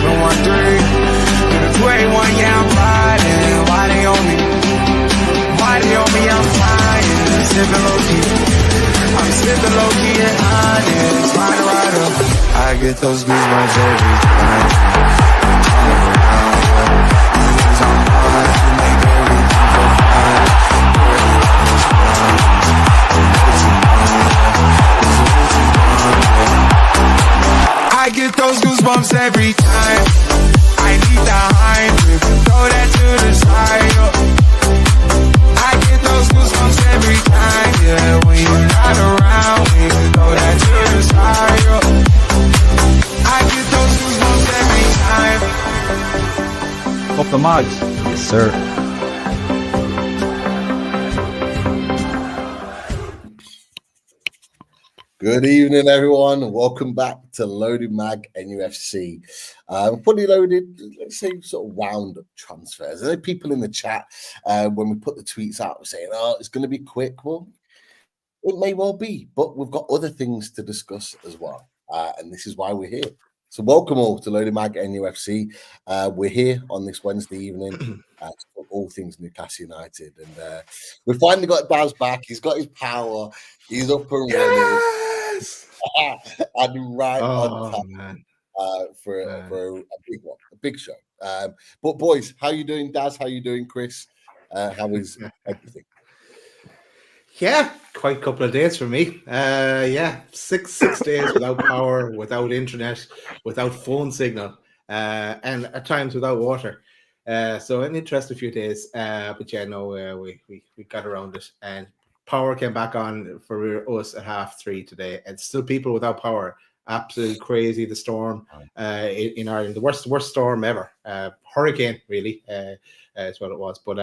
To the 281, yeah, I'm riding. Why they on me? Why they on me? I'm flying. Sipping low key. I'm sipping low key and honest. Rider. I get those goosebumps every time. I get those goosebumps every time. I need the hype, throw that to the side. I get those goosebumps every time, yeah. When you're not around, we can throw that to the side. I get those goosebumps every time. Up the mugs. Yes, sir. Good evening, everyone. Welcome back to Loaded Mag NUFC. Fully loaded, let's say, sort of wound up transfers. There are people in the chat when we put the tweets out saying, "Oh, it's going to be quick." Well, it may well be, but we've got other things to discuss as well, and this is why we're here. So, welcome all to Loaded Mag NUFC. We're here on this Wednesday evening to talk all things Newcastle United, and we finally got Daz back. He's got his power. He's up and running. And right on time for a big one, a big show. But boys, how you doing, Daz? How you doing, Chris? How is everything? Yeah, quite a couple of days for me. Six days without power, without internet, without phone signal, and at times without water. So an interesting few days. But yeah, no, we got around it, and power came back on for us at 3:30 today, and still people without power. Absolutely crazy. The storm in Ireland, the worst storm ever. Hurricane, really, is what it was. But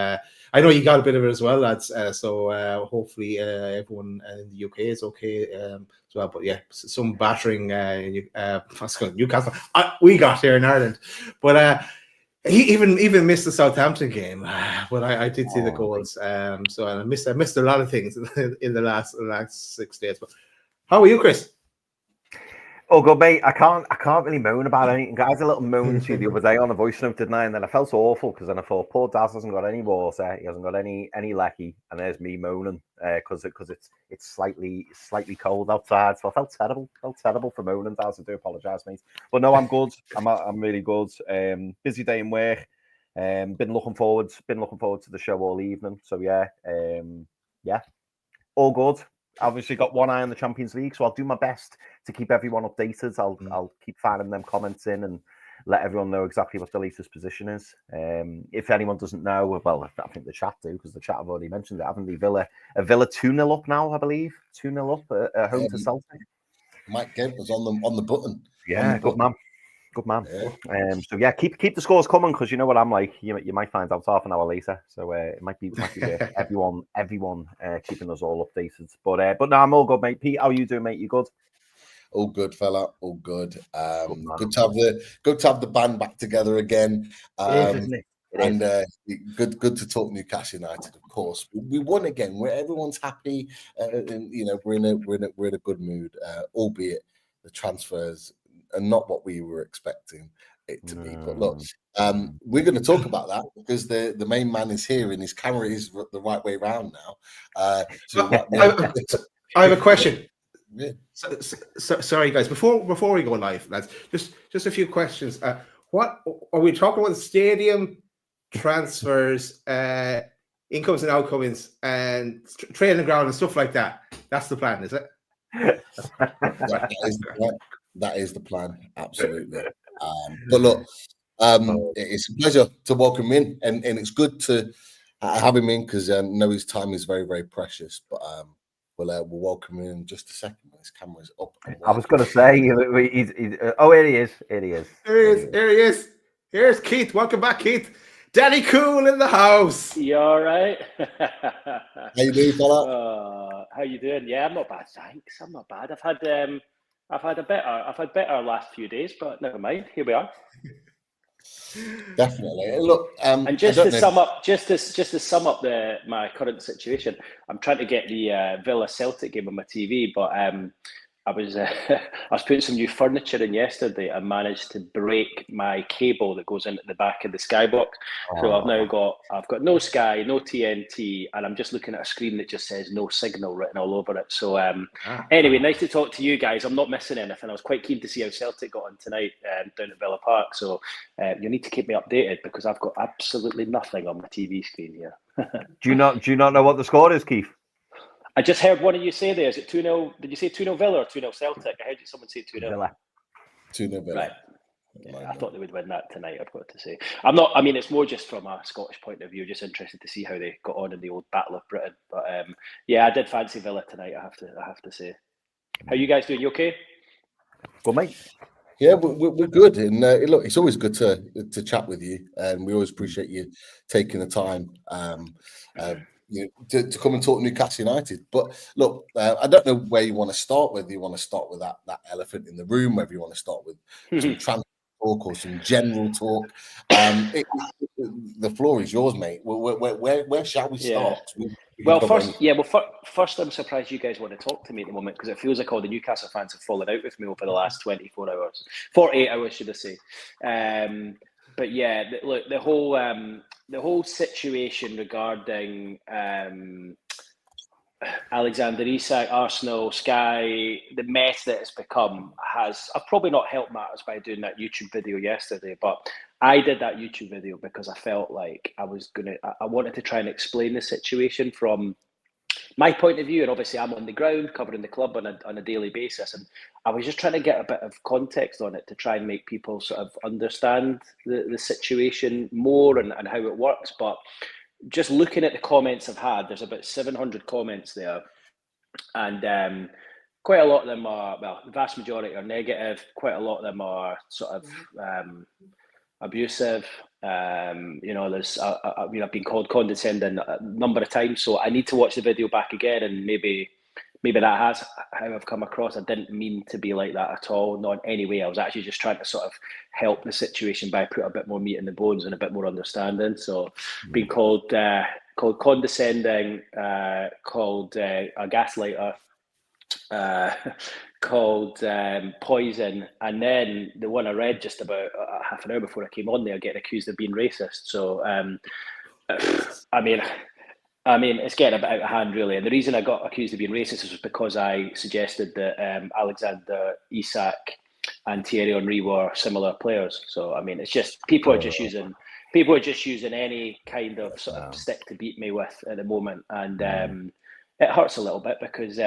I know you got a bit of it as well, lads. So hopefully everyone in the UK is okay as well. But yeah, some battering in Newcastle. We got here in Ireland, but. He even missed the Southampton game, but I did see the goals. So I missed a lot of things in the last 6 days. But how are you, Chris? Oh, good, mate. I can't really moan about anything. I had a little moan to you the other day on a voice note, didn't I? And then I felt awful because then I thought, poor Daz hasn't got any water, he hasn't got any lecky, and there's me moaning because it's slightly cold outside. So I felt terrible for moaning, Daz. I do apologise, mate. But no, I'm good. I'm really good. Busy day in work. Been looking forward to the show all evening. So yeah, all good. Obviously got one eye on the Champions League, so I'll do my best to keep everyone updated. I'll keep finding them comments in and let everyone know exactly what the latest position is. If anyone doesn't know, well, I think the chat do, because the chat have already mentioned it, haven't they? Villa 2-0 up now, I believe. 2-0 up at home to Celtic. Mike Kemp was on the button. Yeah, good man. Good man. Yeah. So yeah, keep the scores coming, because you know what I'm like. You might find out half an hour later. So it might be everyone keeping us all updated. But no, I'm all good, mate. Pete, how are you doing, mate? You good? All good, fella. All good. Good to have the band back together again. And good to talk Newcastle United, of course. We won again. Where everyone's happy, and we're in a good mood. Albeit the transfers are not what we were expecting it to be. But look, we're going to talk about that because the main man is here and his camera is the right way around now. I have a question. Yeah. So, sorry, guys. Before we go live, lads, just a few questions. What are we talking about? Stadium transfers, incomes and outcomes, and training ground and stuff like that. That's the plan, is it? That is the plan, absolutely. But look, it's a pleasure to welcome him in, and it's good to have him in because I know his time is very, very precious. But we'll welcome him in just a second when his camera's up. I was going to say, here he is. Here he is. Here's Keith. Welcome back, Keith. Danny Cool in the house. You all right? How you doing, fella? How you doing? Yeah, I'm not bad, thanks. I'm not bad. I've had better last few days, but never mind. Here we are. Definitely. Look, and just to sum up my current situation, I'm trying to get the Villa Celtic game on my TV, but I was I was putting some new furniture in yesterday and managed to break my cable that goes into the back of the Skybox. So I've got no Sky, no TNT, and I'm just looking at a screen that just says no signal written all over it. So anyway, nice to talk to you guys. I'm not missing anything. I was quite keen to see how Celtic got on tonight down at Villa Park. So you need to keep me updated because I've got absolutely nothing on my TV screen here. Do you not know what the score is, Keith? I just heard one of you say there, is it 2-0? Did you say 2-0 Villa or 2-0 Celtic? I heard someone say 2-0. Villa. 2-0 Villa. Right. Yeah, I thought they would win that tonight, I've got to say. I mean, it's more just from a Scottish point of view, just interested to see how they got on in the old Battle of Britain. But yeah, I did fancy Villa tonight, I have to say. How you guys doing? You okay? Good, mate. Yeah, we're good. And look, it's always good to chat with you, and we always appreciate you taking the time to come and talk Newcastle United. But look, I don't know where you want to start. Whether you want to start with that elephant in the room, whether you want to start with some transfer talk or some general talk. The floor is yours, mate. Where shall we start? First, I'm surprised you guys want to talk to me at the moment because it feels like all the Newcastle fans have fallen out with me over the last 24 hours, 48 hours, should I say? But yeah, look, the whole situation regarding Alexander Isak, Arsenal, Sky, the mess that it's become I've probably not helped matters by doing that YouTube video yesterday, but I did that YouTube video because I felt like I wanted to try and explain the situation from my point of view, and obviously I'm on the ground covering the club on a daily basis, and I was just trying to get a bit of context on it to try and make people sort of understand the situation more and how it works. But just looking at the comments I've had, there's about 700 comments there, and quite a lot of them are, well, the vast majority are negative. Quite a lot of them are sort of abusive. There's I've been called condescending a number of times, so I need to watch the video back again, and maybe that has how I've come across. I didn't mean to be like that at all, not in any way. I was actually just trying to sort of help the situation by put a bit more meat in the bones and a bit more understanding. So being called condescending, called a gaslighter, called poison, and then the one I read just about half an hour before I came on there, getting accused of being racist. So I mean, it's getting a bit out of hand, really. And the reason I got accused of being racist was because I suggested that Alexander Isak and Thierry Henry were similar players. So I mean, it's just people are just using any kind of sort of stick to beat me with at the moment, and it hurts a little bit because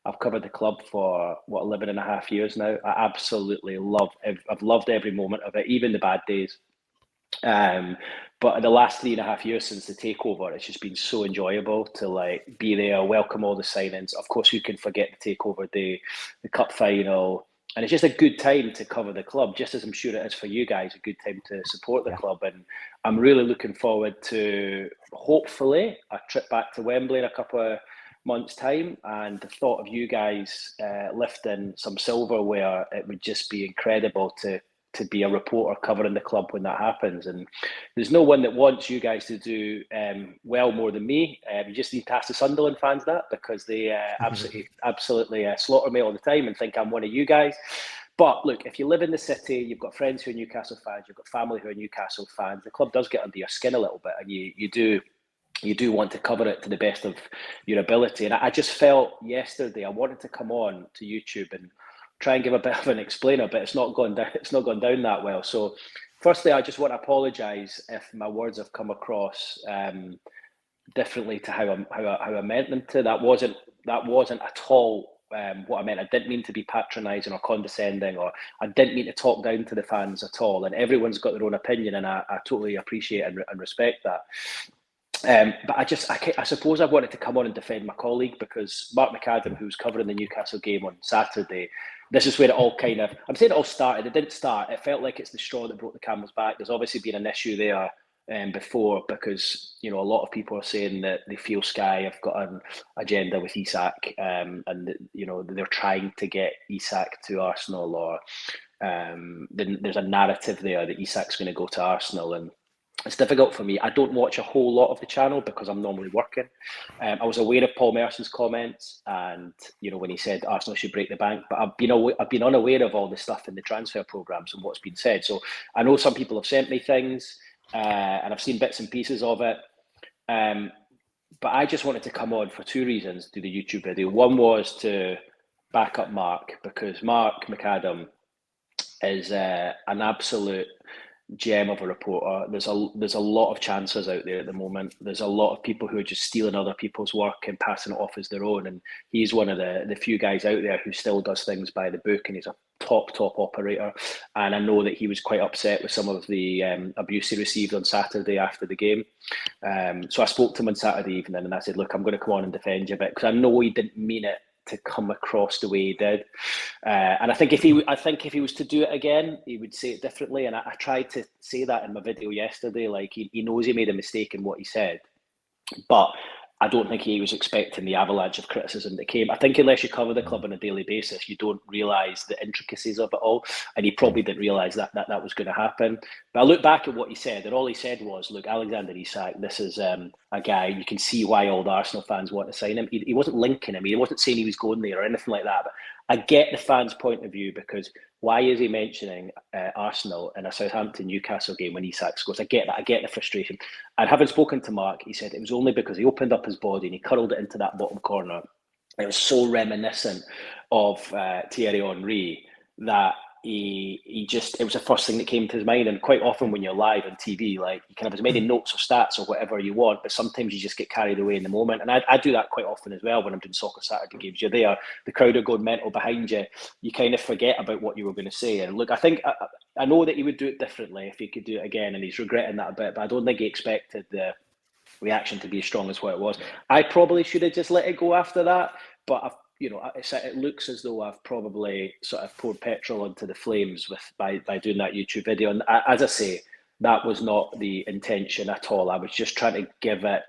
I've covered the club for 11 and a half years now. I absolutely I've loved every moment of it, even the bad days. But in the last 3.5 years since the takeover, it's just been so enjoyable to be there, welcome all the signings. Of course, who can forget the takeover day, the cup final, and it's just a good time to cover the club, just as I'm sure it is for you guys, a good time to support the club. And I'm really looking forward to hopefully a trip back to Wembley in a couple of months' time, and the thought of you guys lifting some silverware, it would just be incredible to be a reporter covering the club when that happens. And there's no one that wants you guys to do well more than me. You just need to ask the Sunderland fans that, because they absolutely slaughter me all the time and think I'm one of you guys. But look, if you live in the city, you've got friends who are Newcastle fans, you've got family who are Newcastle fans, the club does get under your skin a little bit, and you do want to cover it to the best of your ability. And I just felt yesterday I wanted to come on to YouTube and try and give a bit of an explainer, but it's not gone down that well. So firstly, I just want to apologise if my words have come across differently to how I meant them to. That wasn't at all what I meant. I didn't mean to be patronising or condescending, or I didn't mean to talk down to the fans at all. And everyone's got their own opinion, and I totally appreciate and respect that. But I suppose I wanted to come on and defend my colleague, because Mark McAdam, who was covering the Newcastle game on Saturday, this is where it all kind of, I'm saying it all started. It didn't start. It felt like it's the straw that broke the camel's back. There's obviously been an issue there before, because a lot of people are saying that they feel Sky have got an agenda with Isak, and they're trying to get Isak to Arsenal, or then there's a narrative there that Isak's going to go to Arsenal. And it's difficult for me. I don't watch a whole lot of the channel because I'm normally working. I was aware of Paul Merson's comments, and when he said Arsenal should break the bank, but I've been unaware of all the stuff in the transfer programs and what's been said. So I know some people have sent me things, and I've seen bits and pieces of it. But I just wanted to come on for two reasons to the YouTube video. One was to back up Mark, because Mark McAdam is an absolute gem of a reporter. There's a lot of chances out there at the moment. There's a lot of people who are just stealing other people's work and passing it off as their own. And he's one of the few guys out there who still does things by the book, and he's a top operator. And I know that he was quite upset with some of the abuse he received on Saturday after the game. So I spoke to him on Saturday evening, and I said, look, I'm going to come on and defend you a bit, because I know he didn't mean it to come across the way he did, and I think if he was to do it again, he would say it differently. And I tried to say that in my video yesterday. Like, he knows he made a mistake in what he said, but I don't think he was expecting the avalanche of criticism that came. I think unless you cover the club on a daily basis, you don't realise the intricacies of it all. And he probably didn't realise that was going to happen. But I look back at what he said, and all he said was, look, Alexander Isak, this is a guy, you can see why all the Arsenal fans want to sign him. He wasn't linking him. He wasn't saying he was going there or anything like that. But I get the fans' point of view, because why is he mentioning Arsenal in a Southampton-Newcastle game when Isak scores? I get that. I get the frustration. And having spoken to Mark, he said it was only because he opened up his body and he curled it into that bottom corner. It was so reminiscent of Thierry Henry that it was the first thing that came to his mind. And quite often when you're live on TV, like, you can have as many notes or stats or whatever you want, but sometimes you just get carried away in the moment. And I do that quite often as well when I'm doing Soccer Saturday games. You're there, the crowd are going mental behind you. You kind of forget about what you were going to say. And look, I know that he would do it differently if he could do it again, and he's regretting that a bit, but I don't think he expected the reaction to be as strong as what it was. I probably should have just let it go after that, but it looks as though I've probably sort of poured petrol onto the flames by doing that YouTube video. And as I say, that was not the intention at all. I was just trying to give it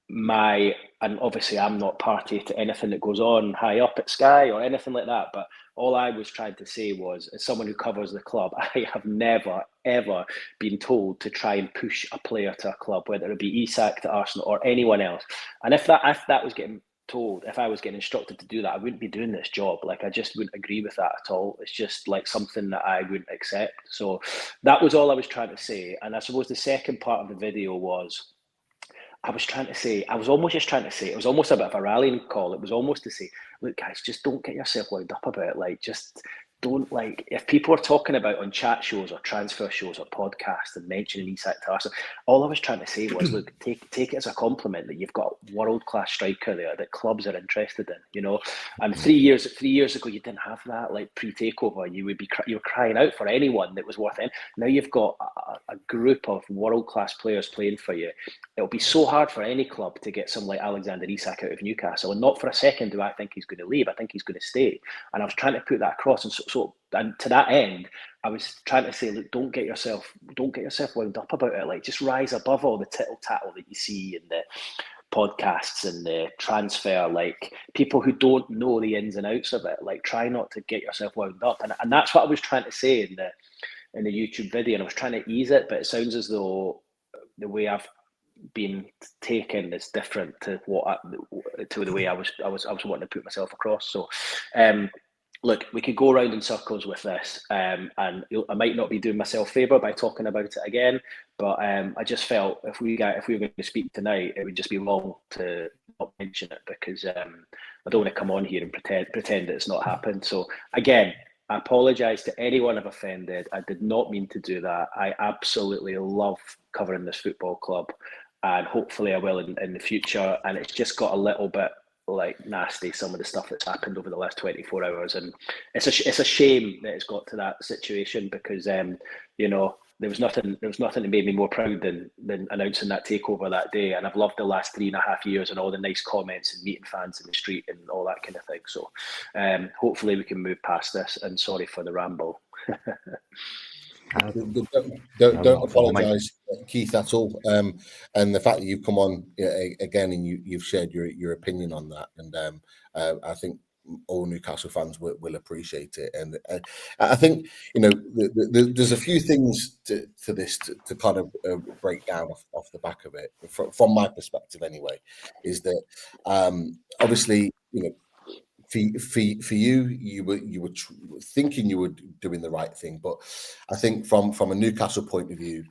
and obviously I'm not party to anything that goes on high up at Sky or anything like that, but all I was trying to say was, as someone who covers the club, I have never, ever been told to try and push a player to a club, whether it be Isak to Arsenal or anyone else. And if that was getting told, if I was getting instructed to do that, I wouldn't be doing this job. Like, I just wouldn't agree with that at all. It's just like something that I wouldn't accept. So that was all I was trying to say. And I suppose the second part of the video was, I was almost a bit of a rallying call. It was almost to say, look, guys, just don't get yourself wound up about it. Like, just don't, like, if people are talking about on chat shows or transfer shows or podcasts and mentioning Isak to Arsenal, all I was trying to say was, look, take it as a compliment that you've got a world-class striker there that clubs are interested in, And 3 years ago, you didn't have that. Like, pre-takeover, you were crying out for anyone that was worth it. Now you've got a group of world-class players playing for you. It'll be so hard for any club to get someone like Alexander Isak out of Newcastle, and not for a second do I think he's going to leave. I think he's going to stay. And I was trying to put that across, and to that end, I was trying to say, look, don't get yourself wound up about it. Like, just rise above all the tittle tattle that you see in the podcasts and the transfer, like, people who don't know the ins and outs of it. Like, try not to get yourself wound up, and that's what I was trying to say in the YouTube video. And I was trying to ease it, but it sounds as though the way I've been taken is different to the way I was wanting to put myself across. So, look, we could go around in circles with this, and I might not be doing myself a favour by talking about it again. But I just felt if we were going to speak tonight, it would just be wrong to not mention it, because I don't want to come on here and pretend that it's not happened. So again, I apologise to anyone I've offended. I did not mean to do that. I absolutely love covering this football club, and hopefully I will in the future. And it's just got a little bit like nasty, some of the stuff that's happened over the last 24 hours, and it's a shame that it's got to that situation, because there was nothing that made me more proud than announcing that takeover that day. And I've loved the last 3.5 years and all the nice comments and meeting fans in the street and all that kind of thing. So hopefully we can move past this, and sorry for the ramble. Don't apologise, Keith, at all. And the fact that you've come on again and you've shared your opinion on that, and I think all Newcastle fans will appreciate it. And I think, there's a few things to this to kind of break down off the back of it, from my perspective anyway, is that obviously, for you were thinking you were doing the right thing, but I think from a Newcastle point of view,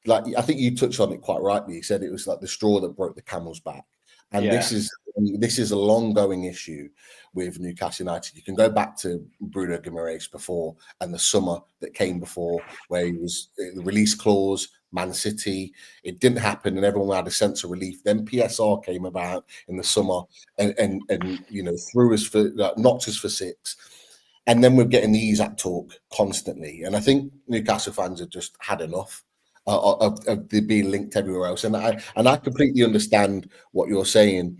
like, I think you touched on it quite rightly. You said it was like the straw that broke the camel's back, and this is a long-going issue with Newcastle United. You can go back to Bruno Guimaraes before, and the summer that came before, where he was the release clause, Man City. It didn't happen, and everyone had a sense of relief. Then PSR came about in the summer, and threw us for knocked us for six. And then we're getting the Isak talk constantly, and I think Newcastle fans have just had enough of being linked everywhere else. And I completely understand what you're saying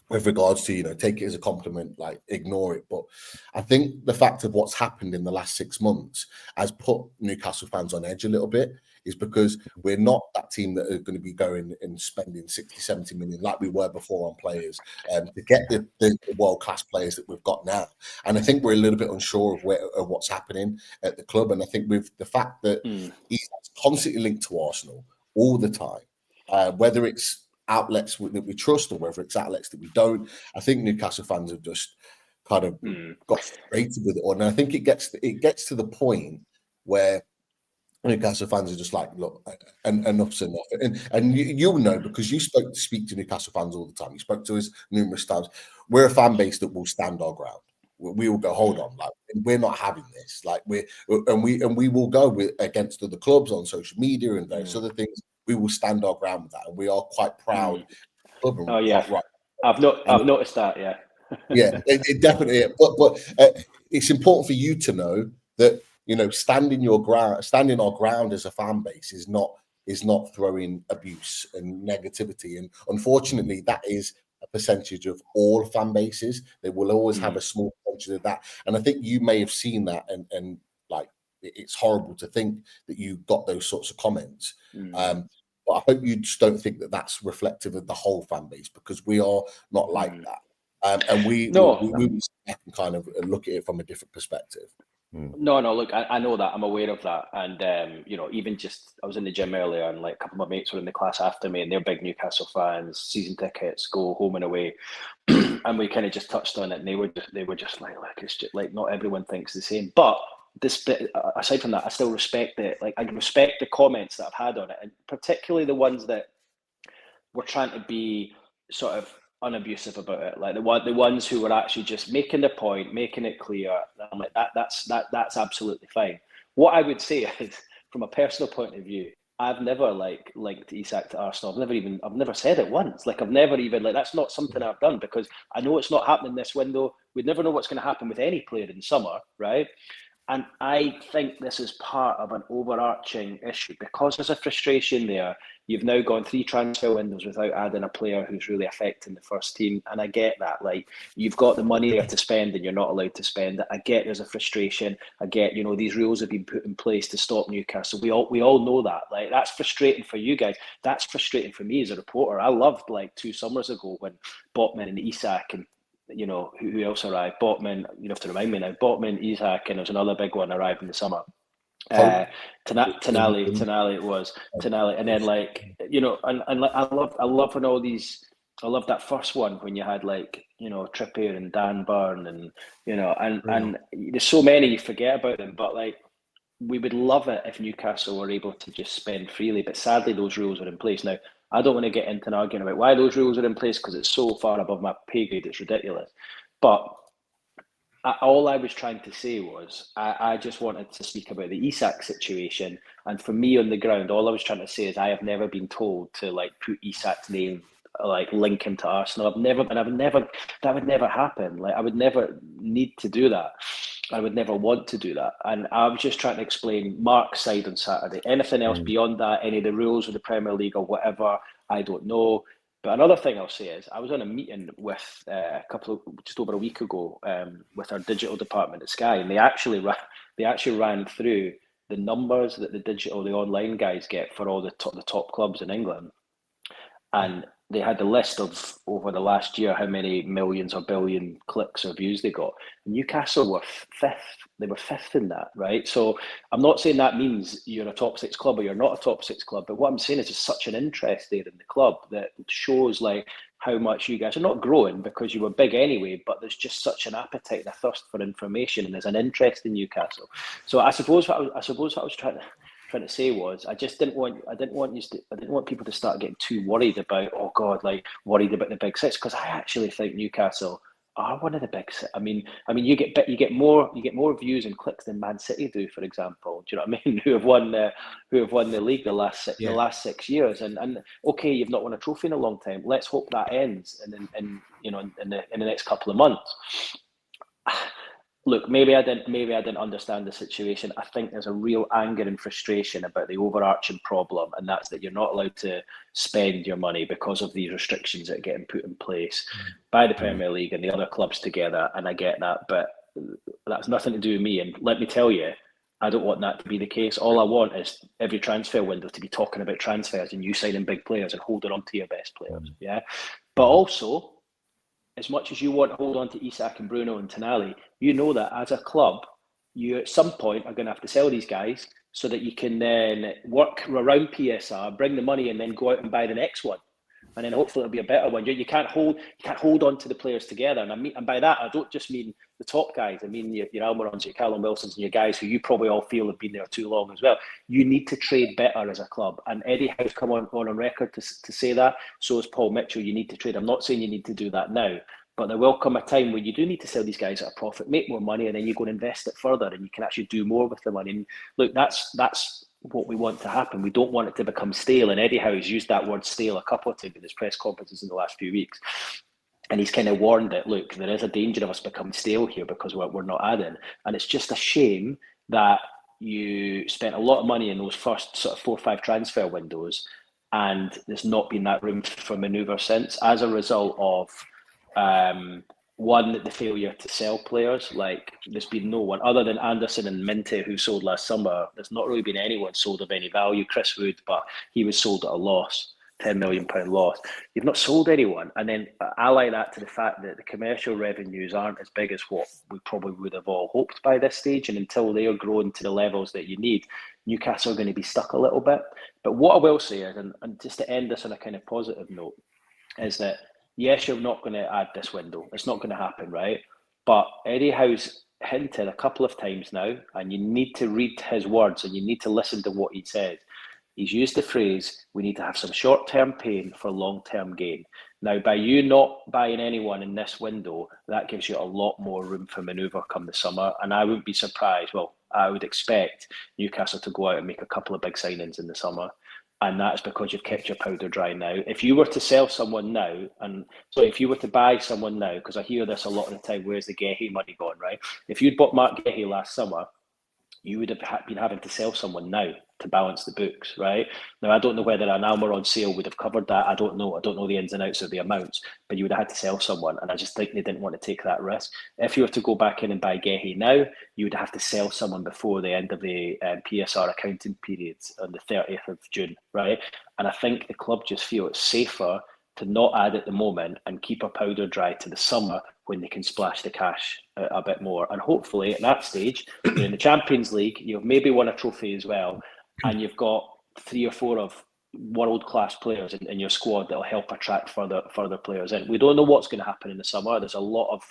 with regards to, take it as a compliment, like ignore it. But I think the fact of what's happened in the last 6 months has put Newcastle fans on edge a little bit, is because we're not that team that are going to be going and spending 60, 70 million like we were before on players to get the world-class players that we've got now. And I think we're a little bit unsure of what's happening at the club. And I think with the fact that he's constantly linked to Arsenal all the time, whether it's outlets that we trust or whether it's outlets that we don't, I think Newcastle fans have just kind of got frustrated with it. And I think it gets to the point where Newcastle fans are just like, look, enough's enough. And you'll know, because you speak to Newcastle fans all the time. You spoke to us numerous times. We're a fan base that will stand our ground. We will go, hold on, like, we're not having this. Like, we will go against other clubs on social media and various other things. We will stand our ground with that, and we are quite proud. Oh yeah, right. I've noticed that. Yeah, yeah, it definitely. But it's important for you to know that, standing our ground as a fan base is not throwing abuse and negativity. And unfortunately, that is a percentage of all fan bases. They will always have a small percentage of that. And I think you may have seen that, and like, it's horrible to think that you got those sorts of comments. But I hope you just don't think that that's reflective of the whole fan base, because we are not like that. And we can kind of look at it from a different perspective. No, look, I know that. I'm aware of that. And, even just, I was in the gym earlier, and like a couple of my mates were in the class after me, and they're big Newcastle fans, season tickets, go home and away. And we kind of just touched on it, and they were just like, look, it's just like, not everyone thinks the same. But aside from that, I still respect it. Like, I respect the comments that I've had on it, and particularly the ones that were trying to be sort of unabusive about it, like the ones who were actually just making the point, making it clear. I'm like, that's absolutely fine. What I would say is, from a personal point of view, I've never linked Isak to Arsenal. I've never said it once. Like, I've never even, like, that's not something I've done, because I know it's not happening this window. We'd never know what's going to happen with any player in summer, right? And I think this is part of an overarching issue, because there's a frustration there. You've now gone 3 transfer windows without adding a player who's really affecting the first team. And I get that. Like, you've got the money there to spend and you're not allowed to spend it. I get there's a frustration. I get, these rules have been put in place to stop Newcastle. We all know that. Like, that's frustrating for you guys. That's frustrating for me as a reporter. I loved, like, 2 summers ago when Botman and Isak and who else arrived? Botman, you have to remind me now. Botman, Isak, and there was another big one arrived in the summer. Tonali it was. Tonali. And then, like, and I love when all these, I love that first one when you had, like, Trippier and Dan Burn, and, and there's so many, you forget about them, but, like, we would love it if Newcastle were able to just spend freely, but sadly those rules are in place. Now, I don't want to get into an argument about why those rules are in place, because it's so far above my pay grade, it's ridiculous. But all I was trying to say was, I just wanted to speak about the Isak situation. And for me on the ground, all I was trying to say is, I have never been told to, like, put Isak's name, like, link him to Arsenal. That would never happen. Like, I would never need to do that. I would never want to do that. And I was just trying to explain Mark's side on Saturday. Anything else beyond that, any of the rules of the Premier League or whatever, I don't know. But another thing I'll say is, I was on a meeting with just over a week ago with our digital department at Sky, and they actually ran through the numbers that the online guys get for all the top clubs in England. And they had the list of over the last year how many millions or billion clicks or views they got. Newcastle were fifth. They were fifth in that, right? So I'm not saying that means you're a top 6 club or you're not a top 6 club, but what I'm saying is there's such an interest there in the club that shows like how much you guys are not growing because you were big anyway, but there's just such an appetite and a thirst for information, and there's an interest in Newcastle. So I suppose what I was trying to say was I didn't want people to start getting too worried about, oh God, like worried about the big 6, because I actually think Newcastle are one of the big 6. I mean you get more views and clicks than Man City do, for example. Do you know what I mean? Who have won the league the last 6 years, and okay, you've not won a trophy in a long time. Let's hope that ends in the next couple of months. Look, maybe I didn't understand the situation. I think there's a real anger and frustration about the overarching problem, and that's that you're not allowed to spend your money because of these restrictions that are getting put in place by the Premier League and the other clubs together. And I get that, but that's nothing to do with me. And let me tell you, I don't want that to be the case. All I want is every transfer window to be talking about transfers and you signing big players and holding on to your best players. Yeah, but also, as much as you want to hold on to Isak and Bruno and Tonali, you know that as a club, you at some point are going to have to sell these guys so that you can then work around PSR, bring the money, and then go out and buy the next one, and then hopefully it'll be a better one. You can't hold on to the players together, and by that I don't just mean the top guys. I mean your Almirons, your Callum Wilsons, and your guys who you probably all feel have been there too long as well. You need to trade better as a club, and Eddie Howe's come on record to say that. So is Paul Mitchell. You need to trade. I'm not saying you need to do that now, but there will come a time when you do need to sell these guys at a profit, make more money, and then you go and invest it further, and you can actually do more with the money. And look, that's what we want to happen. We don't want it to become stale. And Eddie Howe's used that word stale a couple of times in his press conferences in the last few weeks. And he's kind of warned that, look, there is a danger of us becoming stale here because we're not adding. And it's just a shame that you spent a lot of money in those first sort of 4 or 5 transfer windows, and there's not been that room for manoeuvre since, as a result of one, the failure to sell players. Like, there's been no one other than Anderson and Minte who sold last summer. There's not really been anyone sold of any value. Chris Wood, but he was sold at a loss, £10 million loss. You've not sold anyone, and then ally that to the fact that the commercial revenues aren't as big as what we probably would have all hoped by this stage, and until they are grown to the levels that you need, Newcastle are going to be stuck a little bit. But what I will say is, and just to end this on a kind of positive note, is that yes, you're not going to add this window. It's not going to happen, right? But Eddie Howe's hinted a couple of times now, and you need to read his words and you need to listen to what he said. He's used the phrase, we need to have some short-term pain for long-term gain. Now, by you not buying anyone in this window, that gives you a lot more room for manoeuvre come the summer. And I wouldn't be surprised. Well, I would expect Newcastle to go out and make a couple of big signings in the summer. And that's because you've kept your powder dry now. If you were to sell someone now, if you were to buy someone now, because I hear this a lot of the time, where's the Gehi money gone, right? If you'd bought Mark Gehi last summer, you would have been having to sell someone now to balance the books, right? Now, I don't know whether an Almiron sale would have covered that. I don't know the ins and outs of the amounts, but you would have had to sell someone, and I just think they didn't want to take that risk. If you were to go back in and buy Gehi now, you would have to sell someone before the end of the PSR accounting period on the 30th of June, right? And I think the club just feel it's safer to not add at the moment and keep a powder dry to the summer when they can splash the cash a bit more. And hopefully at that stage, you're in the Champions League, you've maybe won a trophy as well, and you've got 3 or 4 of world-class players in your squad that'll help attract further players in. We don't know what's going to happen in the summer. There's a lot of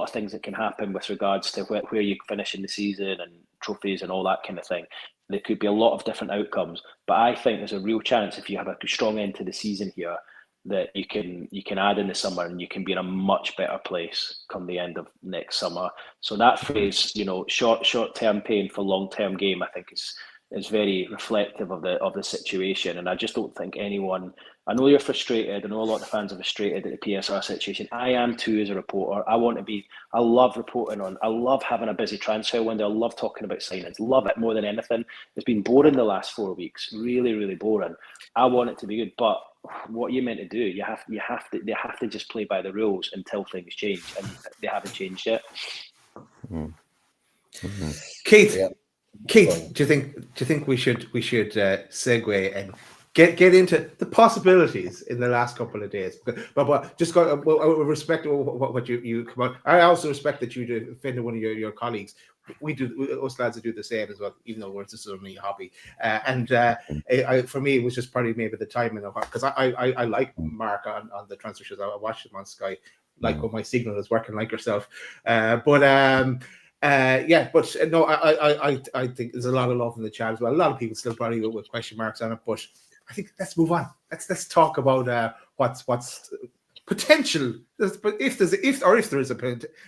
things that can happen with regards to where you finish in the season and trophies and all that kind of thing. There could be a lot of different outcomes, but I think there's a real chance if you have a strong end to the season here that you can add in the summer and you can be in a much better place come the end of next summer. So that phrase, short-term pain for long-term gain, I think is very reflective of the situation. And I just don't think anyone, I know you're frustrated, I know a lot of the fans are frustrated at the PSR situation. I am too as a reporter. I love reporting I love having a busy transfer window. I love talking about signings, love it more than anything. It's been boring the last 4 weeks, really, really boring. I want it to be good, but what you're meant to do, they have to just play by the rules until things change, and they haven't changed yet. Keith, do you think we should segue and get into the possibilities in the last couple of days. But just got respect what you come on. I also respect that you defended one of your colleagues. We do, us lads do the same as well, even though this is only a hobby. For me, it was just probably maybe the timing of, because I like Mark on the transfer shows. I watched him on Sky, like when my signal is working like yourself. But no, I think there's a lot of love in the chat as well. A lot of people still probably with question marks on it, but I think let's move on. Let's talk about what's potential. If there is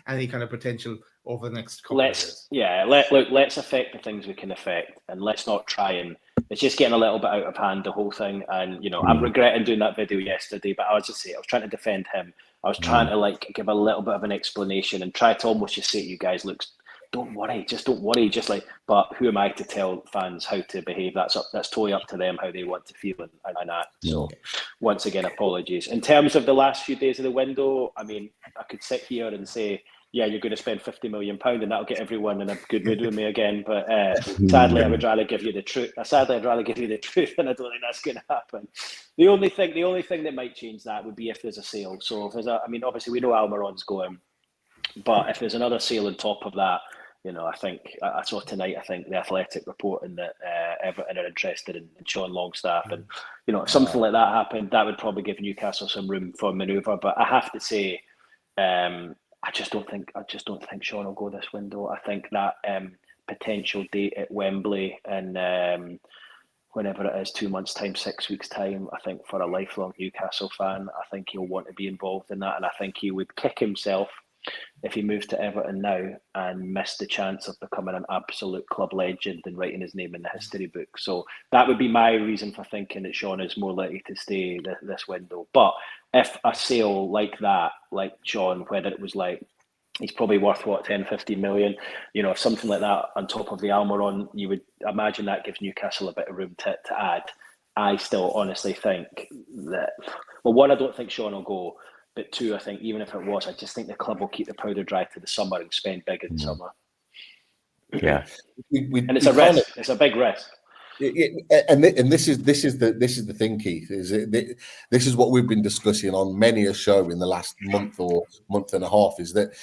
any kind of potential over the next couple of years. Let's affect the things we can affect, and let's not try and. It's just getting a little bit out of hand, the whole thing, and I'm regretting doing that video yesterday. But I was trying to defend him. I was trying to give a little bit of an explanation and try to almost just say to you guys, look, don't worry, just like. But who am I to tell fans how to behave? That's totally up to them how they want to feel and act. So once again, apologies. In terms of the last few days of the window, I mean, I could sit here and say, yeah, you're going to spend £50 million and that'll get everyone in a good mood with me again. But sadly, I would rather give you the truth. I'd rather give you the truth, and I don't think that's going to happen. The only thing that might change that would be if there's a sale. So if there's obviously we know Almiron's going, but if there's another sale on top of that, I think I saw tonight. I think the Athletic reporting that Everton are interested in Sean Longstaff, and if something like that happened, that would probably give Newcastle some room for manoeuvre. But I have to say, I just don't think Sean will go this window. I think that potential date at Wembley and whenever it is, 2 months' time, 6 weeks' time, I think for a lifelong Newcastle fan, I think he'll want to be involved in that, and I think he would kick himself if he moves to Everton now and missed the chance of becoming an absolute club legend and writing his name in the history book. So that would be my reason for thinking that Sean is more likely to stay this window. But if a sale like that, like Sean, whether it was like, he's probably worth 10-15 million, if something like that on top of the Almiron, you would imagine that gives Newcastle a bit of room to add. I still honestly think that, well, one, I don't think Sean will go. But two, I think even if it was, I just think the club will keep the powder dry to the summer and spend big in the summer. Yeah, and it's a risk. It's a big risk. Yeah, and this is the thing, Keith. This is what we've been discussing on many a show in the last month or month and a half. Is that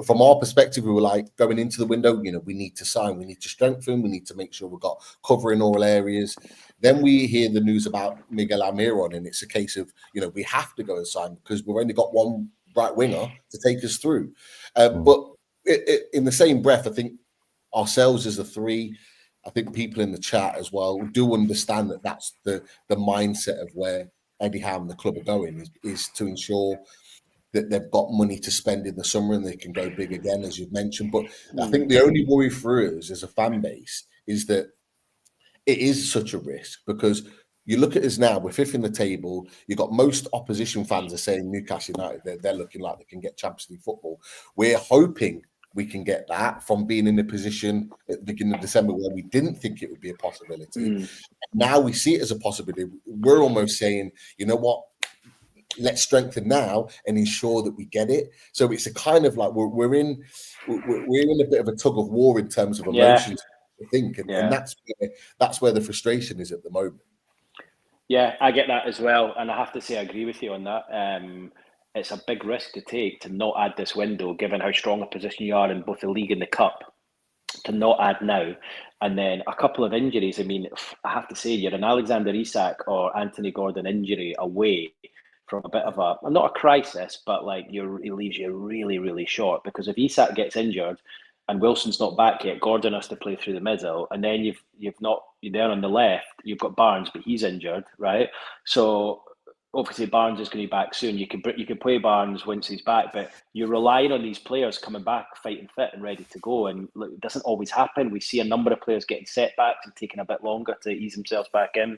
from our perspective, we were like going into the window. We need to sign, we need to strengthen, we need to make sure we've got cover in all areas. Then we hear the news about Miguel Almiron, and it's a case of we have to go and sign because we've only got one right winger to take us through. But in the same breath, I think ourselves as the three, I think people in the chat as well do understand that that's the mindset of where Eddie Howe and the club are going is to ensure that they've got money to spend in the summer and they can go big again, as you've mentioned. But I think the only worry for us as a fan base is that it is such a risk because you look at us now, we're fifth in the table. You've got most opposition fans are saying Newcastle United, they're looking like they can get Champions League football. We're hoping we can get that from being in a position at the beginning of December where we didn't think it would be a possibility. Now we see it as a possibility. We're almost saying, you know what? Let's strengthen now and ensure that we get it. So it's a kind of like we're in a bit of a tug of war in terms of emotions. I think, and that's where the frustration is at the moment. Yeah, I get that as well, and I have to say I agree with you on that. It's a big risk to take to not add this window, given how strong a position you are in both the league and the cup. To not add now, and then a couple of injuries. I mean, I have to say, you're an Alexander Isak or Anthony Gordon injury away from a bit of not a crisis, but like it leaves you really, really short. Because if Isak gets injured and Wilson's not back yet, Gordon has to play through the middle, and then you're there on the left. You've got Barnes, but he's injured, right? So obviously Barnes is going to be back soon. You can play Barnes once he's back, but you're relying on these players coming back, fighting fit and ready to go. And look, it doesn't always happen. We see a number of players getting setbacks and taking a bit longer to ease themselves back in.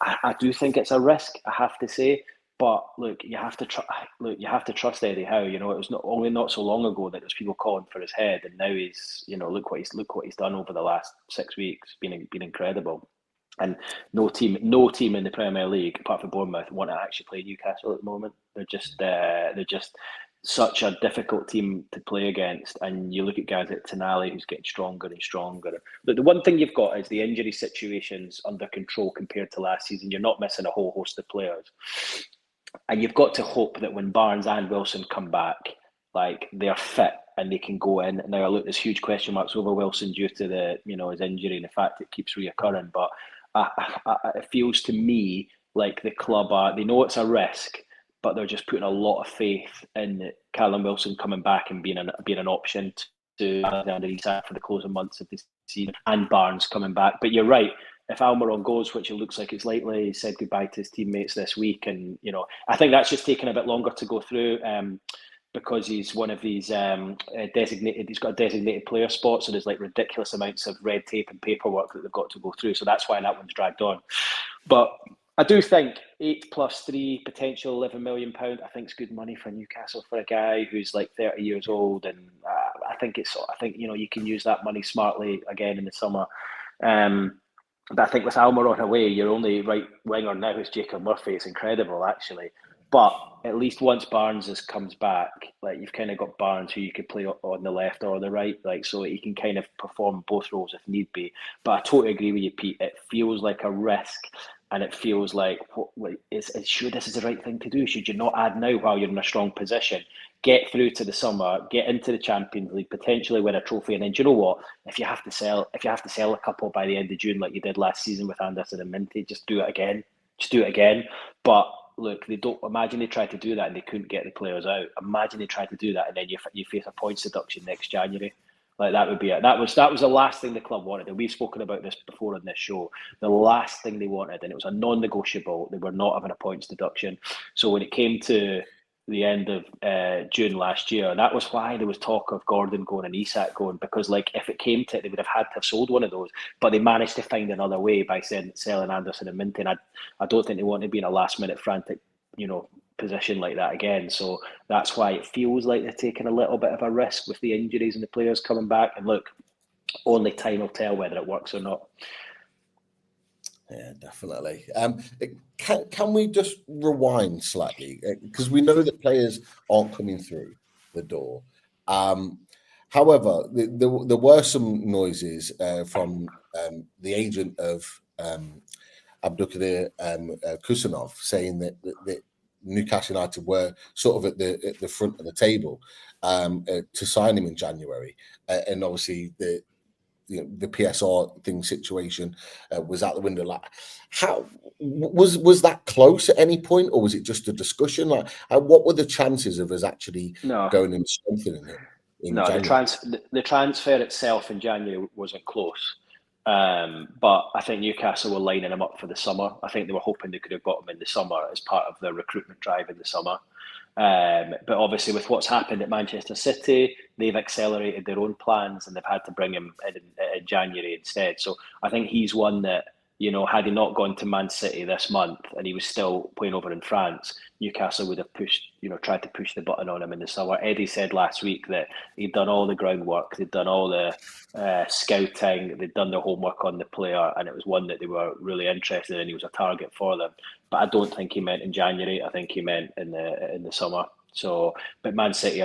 I do think it's a risk, I have to say. But look, you have to trust Eddie Howe. It was not so long ago that there's people calling for his head, and now he's, look what he's done over the last 6 weeks. Been incredible. And no team in the Premier League, apart from Bournemouth, want to actually play Newcastle at the moment. They're just such a difficult team to play against, and you look at guys like Tonali, who's getting stronger and stronger. But the one thing you've got is the injury situation's under control compared to last season. You're not missing a whole host of players, and you've got to hope that when Barnes and Wilson come back, like, they're fit and they can go in. Now, look, there's huge question marks over Wilson due to his injury and the fact it keeps reoccurring. But it feels to me like the club they know it's a risk, but they're just putting a lot of faith in Callum Wilson coming back and being an option to under Isak for the closing months of the season, and Barnes coming back. But you're right. If Almiron goes, which it looks like it's likely, he said goodbye to his teammates this week, and I think that's just taken a bit longer to go through. Because he's one of these designated, he's got a designated player spot, so there's like ridiculous amounts of red tape and paperwork that they've got to go through. So that's why that one's dragged on. But I do think 8 + 3 potential £11 million. I think it's good money for Newcastle for a guy who's like 30 years old, and I think you can use that money smartly again in the summer. But I think with Almiron away, your only right winger now is Jacob Murphy. It's incredible, actually. But at least once Barnes comes back, like, you've kind of got Barnes who you could play on the left or the right, like, so he can kind of perform both roles if need be. But I totally agree with you, Pete. It feels like a risk, and it feels like, is sure this is the right thing to do? Should you not add now while you're in a strong position? Get through to the summer, get into the Champions League, potentially win a trophy, and then, do you know what? If you have to sell a couple by the end of June, like you did last season with Anderson and Minty, just do it again. But look, they don't imagine they tried to do that and they couldn't get the players out. Imagine they tried to do that and then you face a points deduction next January. Like, that would be it. That was the last thing the club wanted, and we've spoken about this before on this show. The last thing they wanted, and it was a non-negotiable. They were not having a points deduction. So when it came to the end of June last year, that was why there was talk of Gordon going and Isak going, because, like, if it came to it, they would have had to have sold one of those. But they managed to find another way by selling Anderson and Minton. I don't think they want to be in a last-minute frantic, position like that again. So that's why it feels like they're taking a little bit of a risk with the injuries and the players coming back. And look, only time will tell whether it works or not. Yeah, definitely. Can we just rewind slightly? Because we know that players aren't coming through the door. However, there were some noises from the agent of Abdulkadir Kusanov saying that Newcastle United were sort of at the front of the table to sign him in January, and obviously the PSR situation was out the window. Like, how was that close at any point, or was it just a discussion? Like, what were the chances of us actually going and strengthening him? The transfer itself in January wasn't close. But I think Newcastle were lining him up for the summer. I think they were hoping they could have got him in the summer as part of their recruitment drive in the summer. But obviously, with what's happened at Manchester City, they've accelerated their own plans and they've had to bring him in January instead. So I think he's one that, had he not gone to Man City this month and he was still playing over in France, Newcastle would have tried to push the button on him in the summer. Eddie said last week that he'd done all the groundwork, they'd done all the scouting, they'd done their homework on the player, and it was one that they were really interested in. He was a target for them. But I don't think he meant in January. I think he meant in the summer. So, but Man City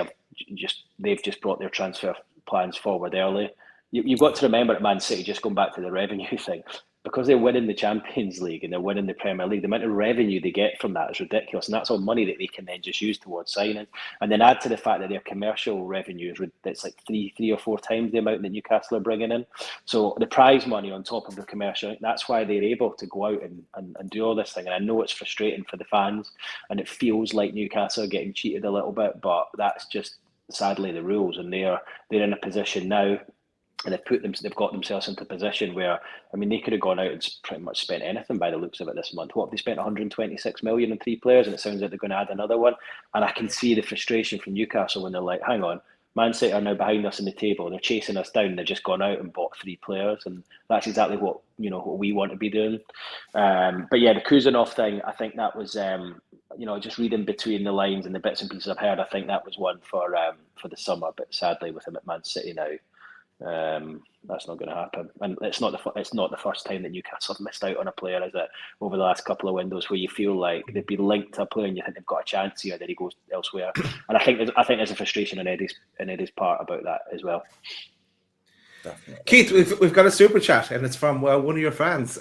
they've just brought their transfer plans forward early. You've got to remember at Man City, just going back to the revenue thing, because they're winning the Champions League and they're winning the Premier League, the amount of revenue they get from that is ridiculous. And that's all money that they can then just use towards signing. And then add to the fact that their commercial revenue it's like three or four times the amount that Newcastle are bringing in. So the prize money on top of the commercial, that's why they're able to go out and do all this thing. And I know it's frustrating for the fans and it feels like Newcastle are getting cheated a little bit, but that's just sadly the rules. And they're in a position now, and they've got themselves into a position where, I mean, they could have gone out and pretty much spent anything by the looks of it this month. What, they spent 126 million on 3 players, and it sounds like they're going to add another one. And I can see the frustration from Newcastle when they're like, hang on, Man City are now behind us in the table, they're chasing us down, they've just gone out and bought 3 players, and that's exactly what we want to be doing. But yeah, the Kusanov thing, I think that was just reading between the lines and the bits and pieces I've heard, I think that was one for the summer. But sadly, with him at Man City now, That's not going to happen, and it's not the first time that Newcastle have missed out on a player, is it? Over the last couple of windows, where you feel like they've been linked to a player and you think they've got a chance here, then he goes elsewhere. And I think there's a frustration on Eddie's part about that as well. Definitely. Keith, we've got a super chat, and it's from one of your fans,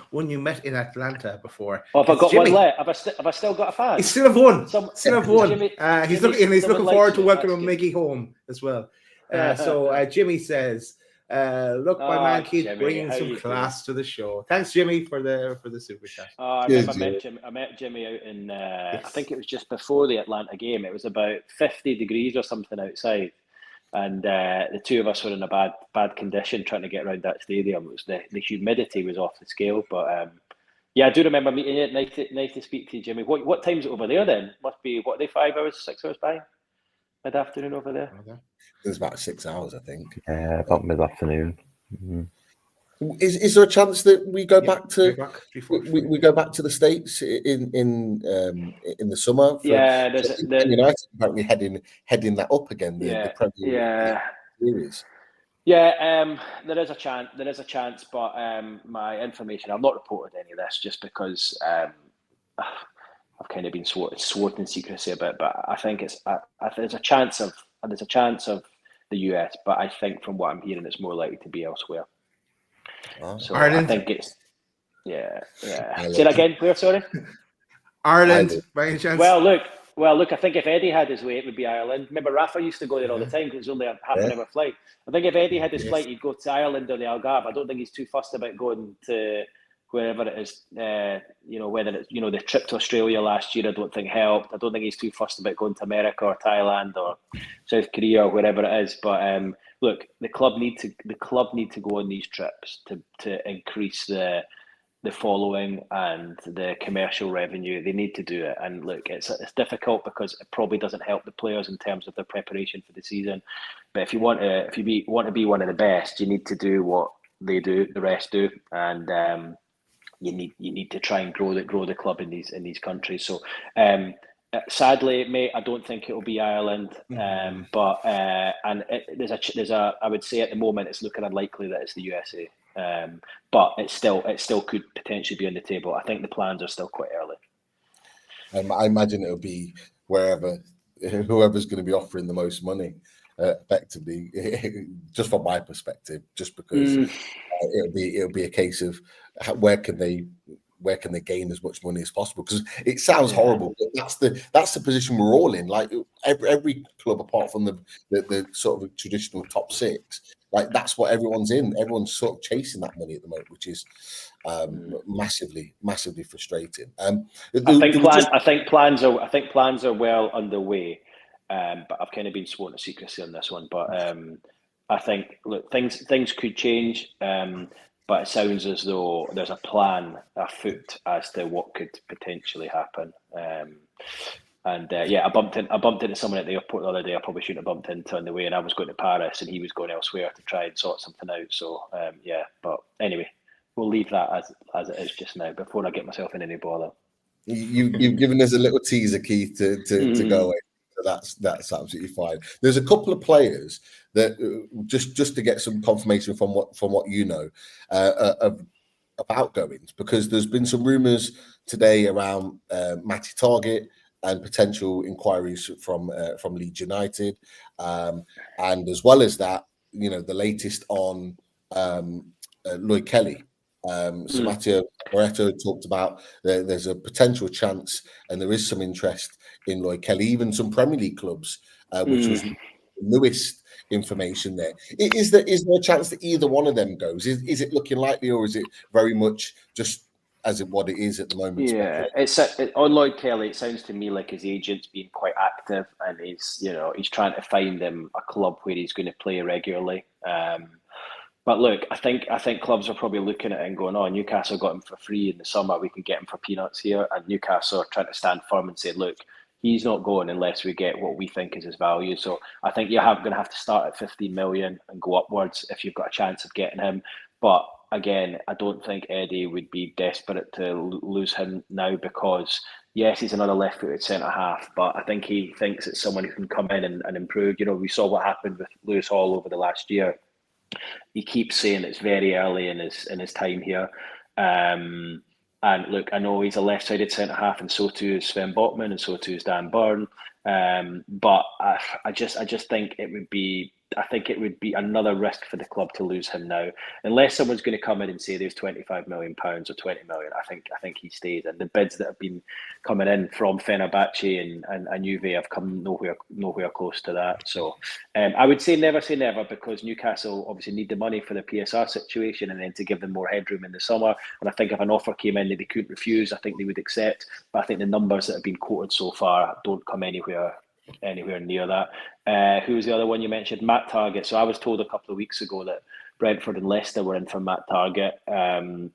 one you met in Atlanta before. Oh, have I got Jimmy. one left? Have I still got a fan? You still have one. Jimmy, He's Jimmy looking forward to welcoming That's Miggy home as well. So Jimmy says, "Look, my man Keith Jimmy, bringing how some you class to the show." Thanks, Jimmy, for the super chat. I met Jimmy out in I think it was just before the Atlanta game. It was about 50 degrees or something outside, and the two of us were in a bad condition trying to get around that stadium. It was the humidity was off the scale, but yeah, I do remember meeting you. Nice to speak to you, Jimmy. What time's it over there then? Must be, what are they, 5 hours, 6 hours by mid afternoon over there? It's about 6 hours, I think. About mid-afternoon. Mm-hmm. Is there a chance that we go back to we go back to the States in the summer? Yeah, United apparently heading that up again. The Premier Series. Yeah, there is a chance. But my information, I've not reported any of this just because I've kind of been swathed in secrecy a bit. But I think there's a chance of the US, but I think from what I'm hearing, it's more likely to be elsewhere. Oh. So Ireland. I think it's Say that again. Where? Sorry. Ireland, by any chance? Well, look. I think if Eddie had his way, it would be Ireland. Remember, Rafa used to go there all the time because it was only a half an hour flight. I think if Eddie had his flight, he'd go to Ireland or the Algarve. I don't think he's too fussed about going to wherever it is. Whether it's the trip to Australia last year, I don't think helped. I don't think he's too fussed about going to America or Thailand or South Korea or wherever it is. But look, the club need to go on these trips to increase the following and the commercial revenue. They need to do it, and look, it's difficult because it probably doesn't help the players in terms of their preparation for the season. But if you want to be one of the best, you need to do what they do, the rest do, and you need to try and grow the club in these countries. So sadly, mate, I don't think it will be Ireland. But I would say at the moment it's looking unlikely that it's the USA. But it still could potentially be on the table. I think the plans are still quite early. I imagine it'll be whoever's going to be offering the most money, effectively, just from my perspective, just because it'll be a case of where can they gain as much money as possible, because it sounds horrible, but that's the position we're all in. Like every club apart from the sort of traditional top six, like that's what everyone's in. Everyone's sort of chasing that money at the moment, which is massively frustrating. I think plans are well underway, but I've kind of been sworn to secrecy on this one. But I think, look, things could change. But it sounds as though there's a plan afoot as to what could potentially happen. I bumped into someone at the airport the other day I probably shouldn't have bumped into on the way, and I was going to Paris and he was going elsewhere to try and sort something out. So but anyway, we'll leave that as it is just now before I get myself in any bother. You've given us a little teaser, Keith, to go away. So that's absolutely fine. There's a couple of players that just to get some confirmation from what you know of outgoings, because there's been some rumours today around Matty Targett and potential inquiries from Leeds United, and as well as that, the latest on Lloyd Kelly. So Matteo Moretto talked about there's a potential chance, and there is some interest in Lloyd Kelly, even some Premier League clubs, which was the newest information there. Is there a chance that either one of them goes? Is it looking likely, or is it very much just what it is at the moment? Yeah, on Lloyd Kelly, it sounds to me like his agent's being quite active, and he's trying to find him a club where he's going to play regularly. But look, I think clubs are probably looking at it and going, "Oh, Newcastle got him for free in the summer. We can get him for peanuts here." And Newcastle are trying to stand firm and say, "Look, he's not going unless we get what we think is his value." So I think you're going to have to start at 15 million and go upwards if you've got a chance of getting him. But again, I don't think Eddie would be desperate to lose him now, because yes, he's another left-footed centre half, but I think he thinks it's someone who can come in and improve. We saw what happened with Lewis Hall over the last year. he keeps saying it's very early in his time here. And look, I know he's a left-sided centre half, and so too is Sven Botman, and so too is Dan Burn. But I just think it would be. I think it would be another risk for the club to lose him now, unless someone's going to come in and say there's £25 million or 20 million. I think he stays. And the bids that have been coming in from Fenerbahce and Juve have come nowhere close to that. So I would say never, because Newcastle obviously need the money for the PSR situation, and then to give them more headroom in the summer. And I think if an offer came in that they couldn't refuse, I think they would accept. But I think the numbers that have been quoted so far don't come anywhere near that. Who was the other one you mentioned? Matt Targett. So I was told a couple of weeks ago that Brentford and Leicester were in for Matt Targett, and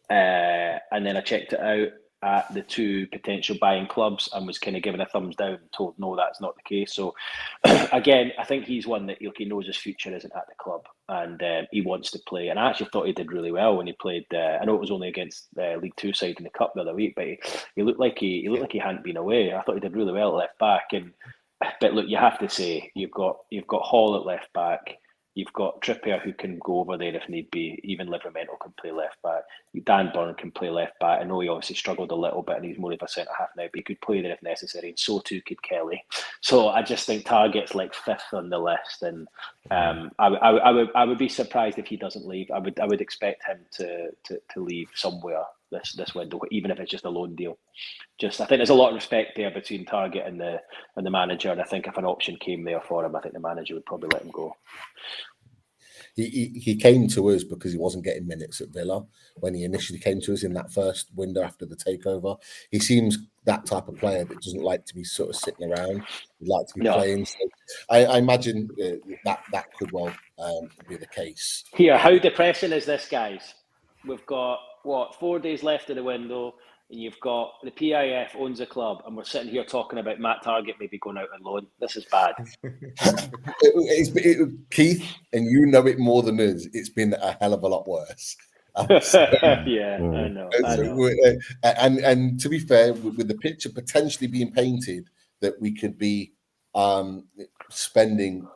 then I checked it out at the two potential buying clubs and was kind of given a thumbs down and told no, that's not the case. So again, I think he's one that he knows his future isn't at the club, and he wants to play. And I actually thought he did really well when he played. I know it was only against the League Two side in the Cup the other week, but he looked like he hadn't been away. I thought he did really well at left back. But look, you have to say you've got Hall at left back. You've got Trippier, who can go over there if need be. Even Livramento can play left back. Dan Burn can play left back. I know he obviously struggled a little bit and he's more of a centre half now, but he could play there if necessary, and so too could Kelly. So I just think Targett's like fifth on the list, and I would be surprised if he doesn't leave. I would expect him to leave somewhere this window, even if it's just a loan deal. I think there's a lot of respect there between Targett and the manager, and I think if an option came there for him, I think the manager would probably let him go. He came to us because he wasn't getting minutes at Villa when he initially came to us in that first window after the takeover. He seems that type of player that doesn't like to be sort of sitting around. He'd like to be playing. So I imagine that could well be the case. Here, how depressing is this, guys? We've got 4 days left of the window, and you've got the PIF owns a club, and we're sitting here talking about Matt Targett maybe going out on loan. This is bad. Keith, and you know it more than us, it's been a hell of a lot worse. Yeah, I know. And to be fair, with the picture potentially being painted that we could be spending,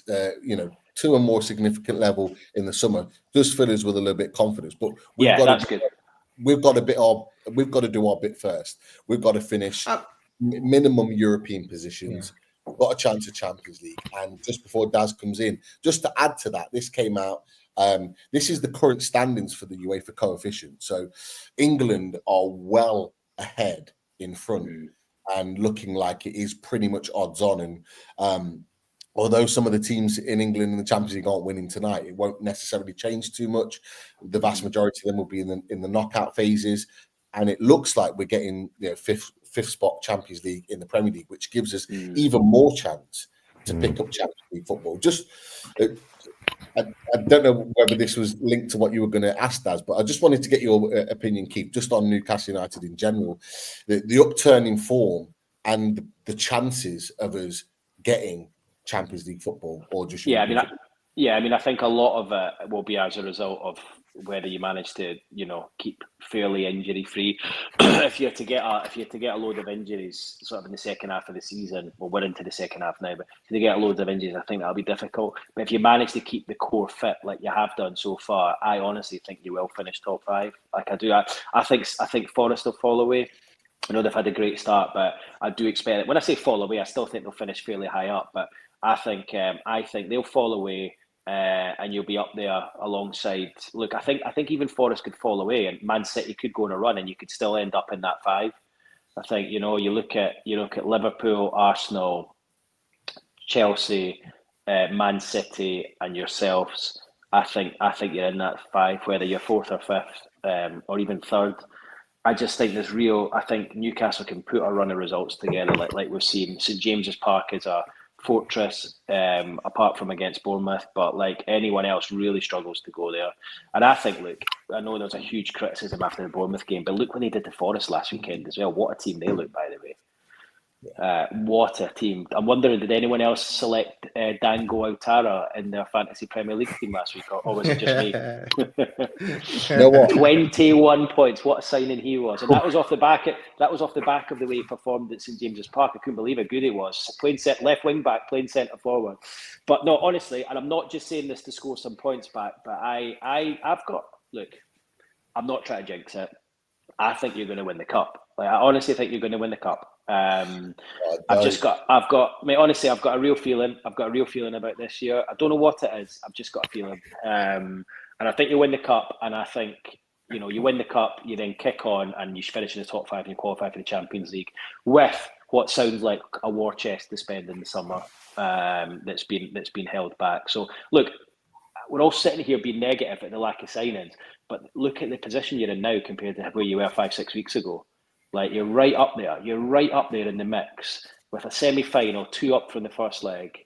to a more significant level in the summer, does fill us with a little bit of confidence. But that's good. We've got to do our bit first. We've got to finish minimum European positions. We've got a chance of Champions League. And just before Daz comes in, just to add to that, this came out. This is the current standings for the UEFA coefficient. So England are well ahead in front and looking like it is pretty much odds on. And although some of the teams in England in the Champions League aren't winning tonight, it won't necessarily change too much. The vast majority of them will be in the knockout phases, and it looks like we're getting fifth spot Champions League in the Premier League, which gives us even more chance to pick up Champions League football. I don't know whether this was linked to what you were going to ask, Daz, but I just wanted to get your opinion, Keith, just on Newcastle United in general, the upturn in form and the chances of us getting Champions League football, or just I think a lot of it will be as a result of whether you manage to keep fairly injury free. If you're to get a load of injuries sort of in the second half of the season, well, we're into the second half now, but if you get a load of injuries, I think that'll be difficult. But if you manage to keep the core fit like you have done so far, I honestly think you will finish top 5. Like I do. I think Forest will fall away. I know they've had a great start, but I do expect it. When I say fall away, I still think they'll finish fairly high up. But I think they'll fall away, and you'll be up there alongside. Look, I think even Forest could fall away, and Man City could go on a run, and you could still end up in that 5. I think you look at Liverpool, Arsenal, Chelsea, Man City, and yourselves. I think you're in that 5, whether you're 4th or 5th, or even 3rd. I just think I think Newcastle can put a run of results together like we've seen. St James's Park is a fortress, apart from against Bournemouth, but like anyone else really struggles to go there. And I think, look, I know there was a huge criticism after the Bournemouth game, but look when they did to Forest last weekend as well. What a team they look, by the way. What a team. I'm wondering, did anyone else select Dango Outara in their Fantasy Premier League team last week, or was it just me? You know what? 21 points. What a signing he was. And that was off the back of the way he performed at St James's Park. I couldn't believe how good he was. Playing left wing back, playing centre forward. But no, honestly, and I'm not just saying this to score some points back, but I've got, look, I'm not trying to jinx it. I think you're going to win the cup. Like, I honestly think you're going to win the cup. I've got a real feeling. I've got a real feeling about this year. I don't know what it is. I've just got a feeling. And I think you win the cup. And I think, you win the cup, you then kick on and you finish in the top 5 and you qualify for the Champions League with what sounds like a war chest to spend in the summer that's been held back. So look, we're all sitting here being negative at the lack of signings, but look at the position you're in now compared to where you were 5-6 weeks ago. Like, you're right up there. You're right up there in the mix with a semi-final, 2 up from the first leg.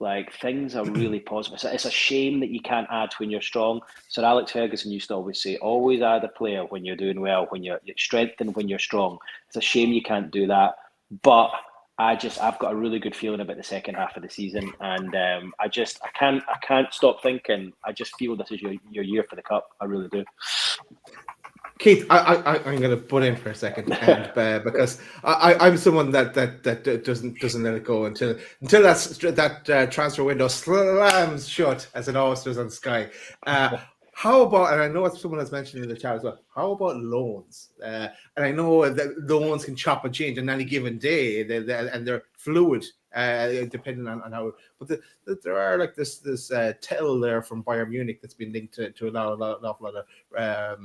Like, things are really positive. It's a shame that you can't add when you're strong. Sir Alex Ferguson used to always say, always add a player when you're doing well, when you're strengthened, when you're strong. It's a shame you can't do that. But I've got a really good feeling about the second half of the season, and I can't stop thinking. I just feel this is your year for the cup. I really do. Keith, I'm going to butt in for a second, and, because I'm someone that doesn't let it go until that transfer window slams shut, as it always does on Sky. How about, and I know it's someone has mentioned in the chat as well, how about loans? And I know that loans can chop and change on any given day, and they're fluid, depending on how. But there are like this tell there from Bayern Munich that's been linked to an awful lot of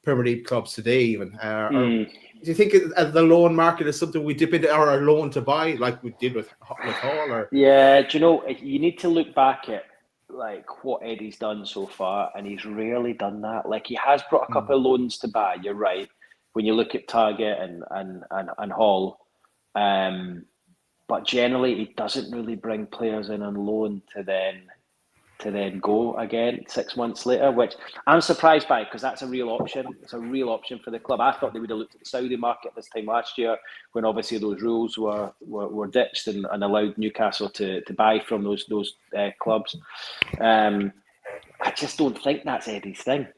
Premier League clubs today, even. Do you think the loan market is something we dip into, or a loan to buy, like we did with Hall? Or? Yeah, do you know, you need to look back at like what Eddie's done so far, and he's rarely done that. Like, he has brought a couple of loans to buy. You're right when you look at Target and Hall, but generally he doesn't really bring players in on loan to then go again 6 months later, which I'm surprised by, because that's a real option. It's a real option for the club. I thought they would have looked at the Saudi market this time last year, when obviously those rules were ditched and allowed Newcastle to buy from those clubs. I just don't think that's Eddie's thing.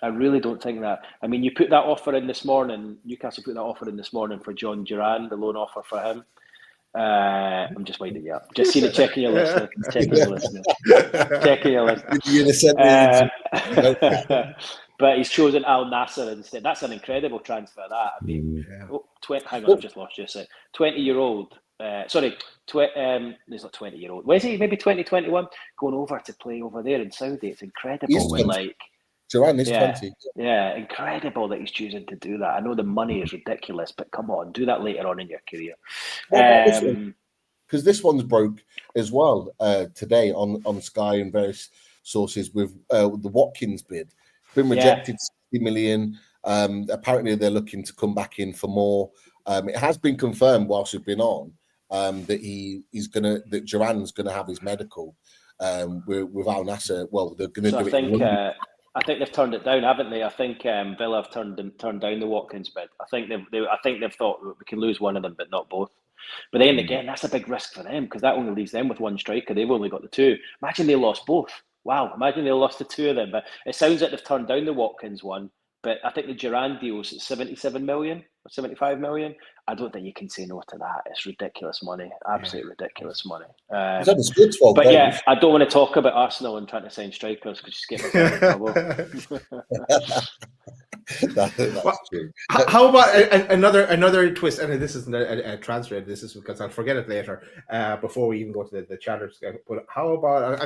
I really don't think that. I mean, you put that offer in this morning. Newcastle put that offer in this morning for John Duran, the loan offer for him. I'm just winding you up. Just checking your listening. But he's chosen Al Nasser instead. That's an incredible transfer. That, I mean, hang on, I've just lost you a sec. 20-year-old. He's not 20-year-old. Where is he? Maybe 2021. Going over to play over there in Saudi. It's incredible. Duran is 20. Yeah, incredible that he's choosing to do that. I know the money is ridiculous, but come on, do that later on in your career. Because this one's broke as well today on Sky and various sources with the Watkins bid. Been rejected, 60 million. Apparently they're looking to come back in for more. It has been confirmed whilst we've been on that Duran's gonna have his medical with Al Nasser. Well, they're gonna do it. I think they've turned it down, haven't they? I think Villa have turned down the Watkins bid. I think they've thought we can lose one of them, but not both. But then again, that's a big risk for them, because that only leaves them with one striker. They've only got the two. Imagine they lost both. Wow, imagine they lost the two of them. But it sounds like they've turned down the Watkins one. But I think the Duran deal's at 77 million or 75 million. I don't think you can say no to that. It's ridiculous money. Absolutely ridiculous money. But yeah, I don't want to talk about Arsenal and trying to sign strikers, because you just get myself in trouble. That's true. How about another twist? And this isn't a transfer. This is because I'll forget it later before we even go to the chatters. But how about,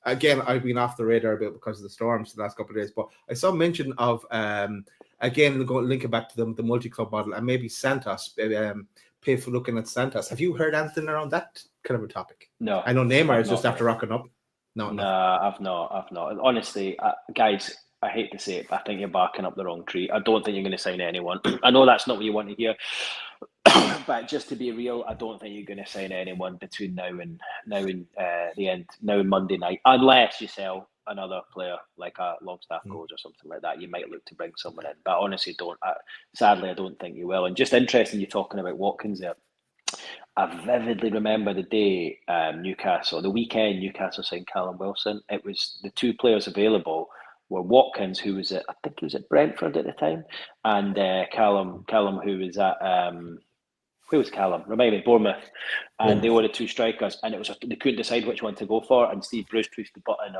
again, I've been off the radar a bit because of the storms the last couple of days, but I saw mention of, again, linking back to the multi-club model, and maybe Santos, pay for looking at Santos. Have you heard anything around that kind of a topic? No. I know Neymar is just after rocking up. No, I've not. Honestly, guys, I hate to say it, but I think you're barking up the wrong tree. I don't think you're going to sign anyone. I know that's not what you want to hear, but just to be real, I don't think you're going to sign anyone between now and Monday night, unless you sell another player like a Longstaff goes or something like that. You might look to bring someone in, but honestly, sadly, I don't think you will. And just interesting, you talking about Watkins there. I vividly remember the day the weekend Newcastle signed Callum Wilson. It was the two players available were Watkins, who was I think he was at Brentford at the time, and Callum, who was at where was Callum? Remind me, Bournemouth. And they were the two strikers, and they couldn't decide which one to go for. And Steve Bruce pushed the button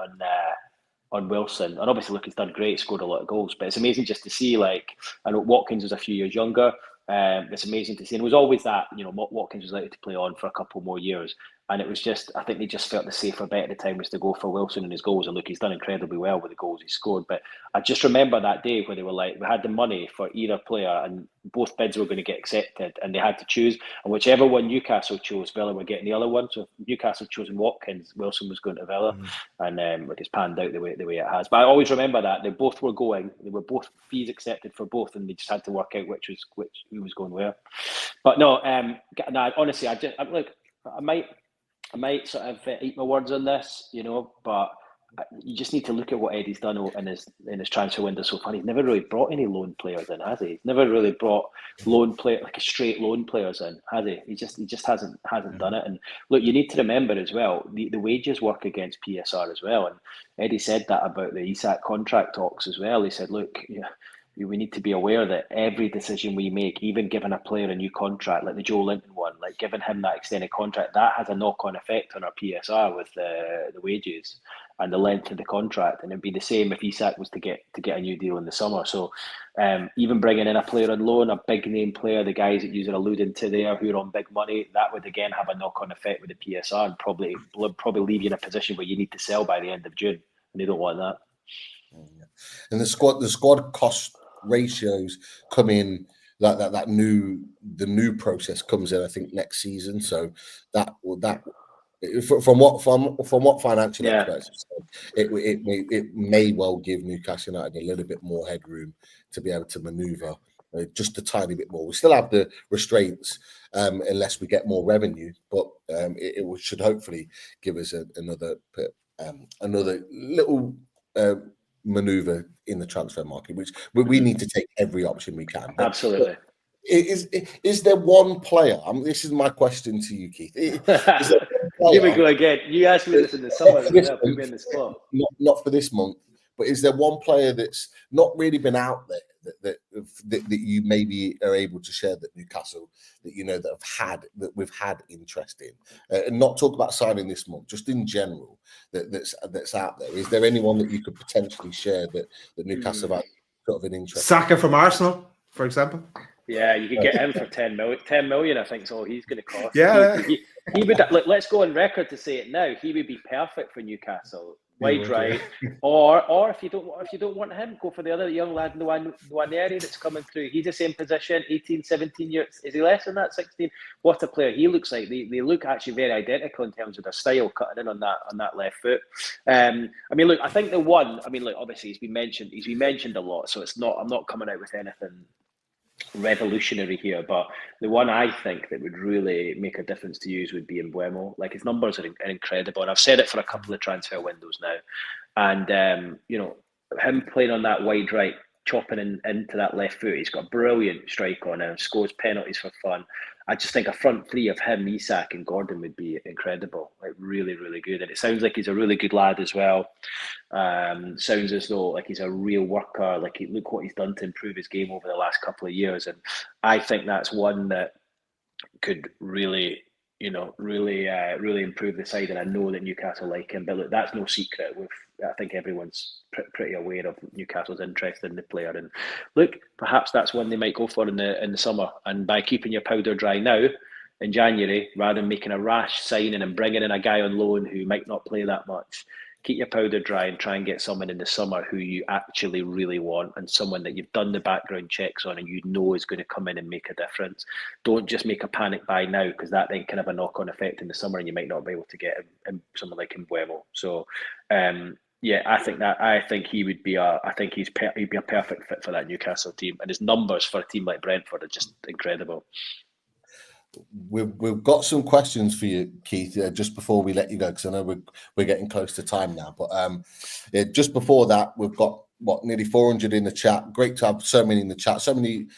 on Wilson, and obviously, look, he's done great, scored a lot of goals. But it's amazing just to see. Like, I know Watkins was a few years younger. It's amazing to see. And it was always that, Watkins was likely to play on for a couple more years. And it was just, I think they just felt the safer bet at the time was to go for Wilson and his goals. And look, he's done incredibly well with the goals he scored. But I just remember that day where they were like, we had the money for either player and both bids were going to get accepted and they had to choose. And whichever one Newcastle chose, Villa were getting the other one. So if Newcastle chosen Watkins, Wilson was going to Villa. And it's panned out the way it has. But I always remember that. They both were going. They were both fees accepted for both, and they just had to work out who was going where. But no, honestly, I might sort of eat my words on this, but you just need to look at what Eddie's done in his transfer window so far. He's never really brought any loan players in, has he? He's never really brought like a straight loan players in, has he? He just hasn't done it. And look, you need to remember as well, the wages work against PSR as well. And Eddie said that about the Isak contract talks as well. He said, look, we need to be aware that every decision we make, even giving a player a new contract, like the Joe Linton one, like giving him that extended contract, that has a knock-on effect on our PSR with the wages and the length of the contract. And it'd be the same if Isak was to get a new deal in the summer. So even bringing in a player on loan, a big name player, the guys that you're alluding to there who are on big money, that would again have a knock-on effect with the PSR and probably leave you in a position where you need to sell by the end of June, and they don't want that. And the squad cost ratios come in the new process comes in, I think, next season. So that from what financial experts have said, it may well give Newcastle United a little bit more headroom to be able to maneuver just a tiny bit more. We still have the restraints unless we get more revenue, but it should hopefully give us another little maneuver in the transfer market, which we need to take every option we can. Absolutely. Is there one player? This is my question to you, Keith. Here we go again. You asked me this in the summer. Put me in the spot. Not for this month, but is there one player that's not really been out there that you maybe are able to share that Newcastle that we've had interest in, and not talk about signing this month, just in general that's out there? Is there anyone that you could potentially share that Newcastle have got of an interest? Saka from Arsenal, for example. Yeah, you could get him for 10 million. 10 million, I think, is all he's going to cost. Yeah, he would. Look, let's go on record to say it now. He would be perfect for Newcastle. Wide right, or if you don't want him, go for the other young lad in the Nwaneri that's coming through. He's the same position, 18, 17 years. Is he less than that? 16? What a player he looks like. They look actually very identical in terms of their style, cutting in on that left foot. Look, I think the one. Obviously he's been mentioned a lot, so it's not. I'm not coming out with anything revolutionary here, but the one I think that would really make a difference to use would be Mbeumo. Like, his numbers are incredible, and I've said it for a couple of transfer windows now. And him playing on that wide right, chopping into that left foot, he's got a brilliant strike on him, scores penalties for fun. I just think a front three of him, Isak, and Gordon would be incredible, like really, really good. And it sounds like he's a really good lad as well. Sounds as though like he's a real worker. Like, look what he's done to improve his game over the last couple of years. And I think that's one that could really improve the side. And I know that Newcastle like him. But look, that's no secret. I think everyone's pretty aware of Newcastle's interest in the player. And look, perhaps that's one they might go for in the summer. And by keeping your powder dry now in January, rather than making a rash signing and bringing in a guy on loan who might not play that much, keep your powder dry and try and get someone in the summer who you actually really want, and someone that you've done the background checks on and you know is going to come in and make a difference. Don't just make a panic buy now, because that then can have a knock-on effect in the summer and you might not be able to get someone like Mbeumo. So I think he would be he'd be a perfect fit for that Newcastle team, and his numbers for a team like Brentford are just incredible. We've got some questions for you, Keith, just before we let you go, because I know we're getting close to time now. But just before that, we've got nearly 400 in the chat. Great to have so many in the chat, so many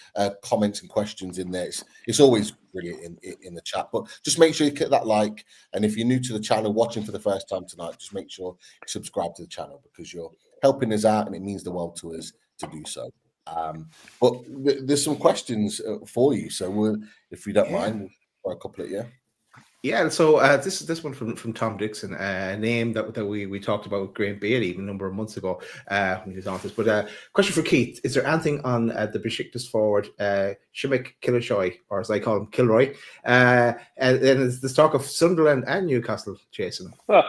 comments and questions in there. It's always brilliant in the chat. But just make sure you click that like, and if you're new to the channel, watching for the first time tonight, just make sure you subscribe to the channel, because you're helping us out and it means the world to us to do so. But there's some questions for you, so if you don't mind, we'll try a couple at you. Yeah, so this one from Tom Dixon, a name that we talked about with Graham Bailey a number of months ago when he was on this. But question for Keith: is there anything on the Besiktas forward, Shimmick Kilroy, or as I call him, Kilroy? And there's this talk of Sunderland and Newcastle chasing him. Oh,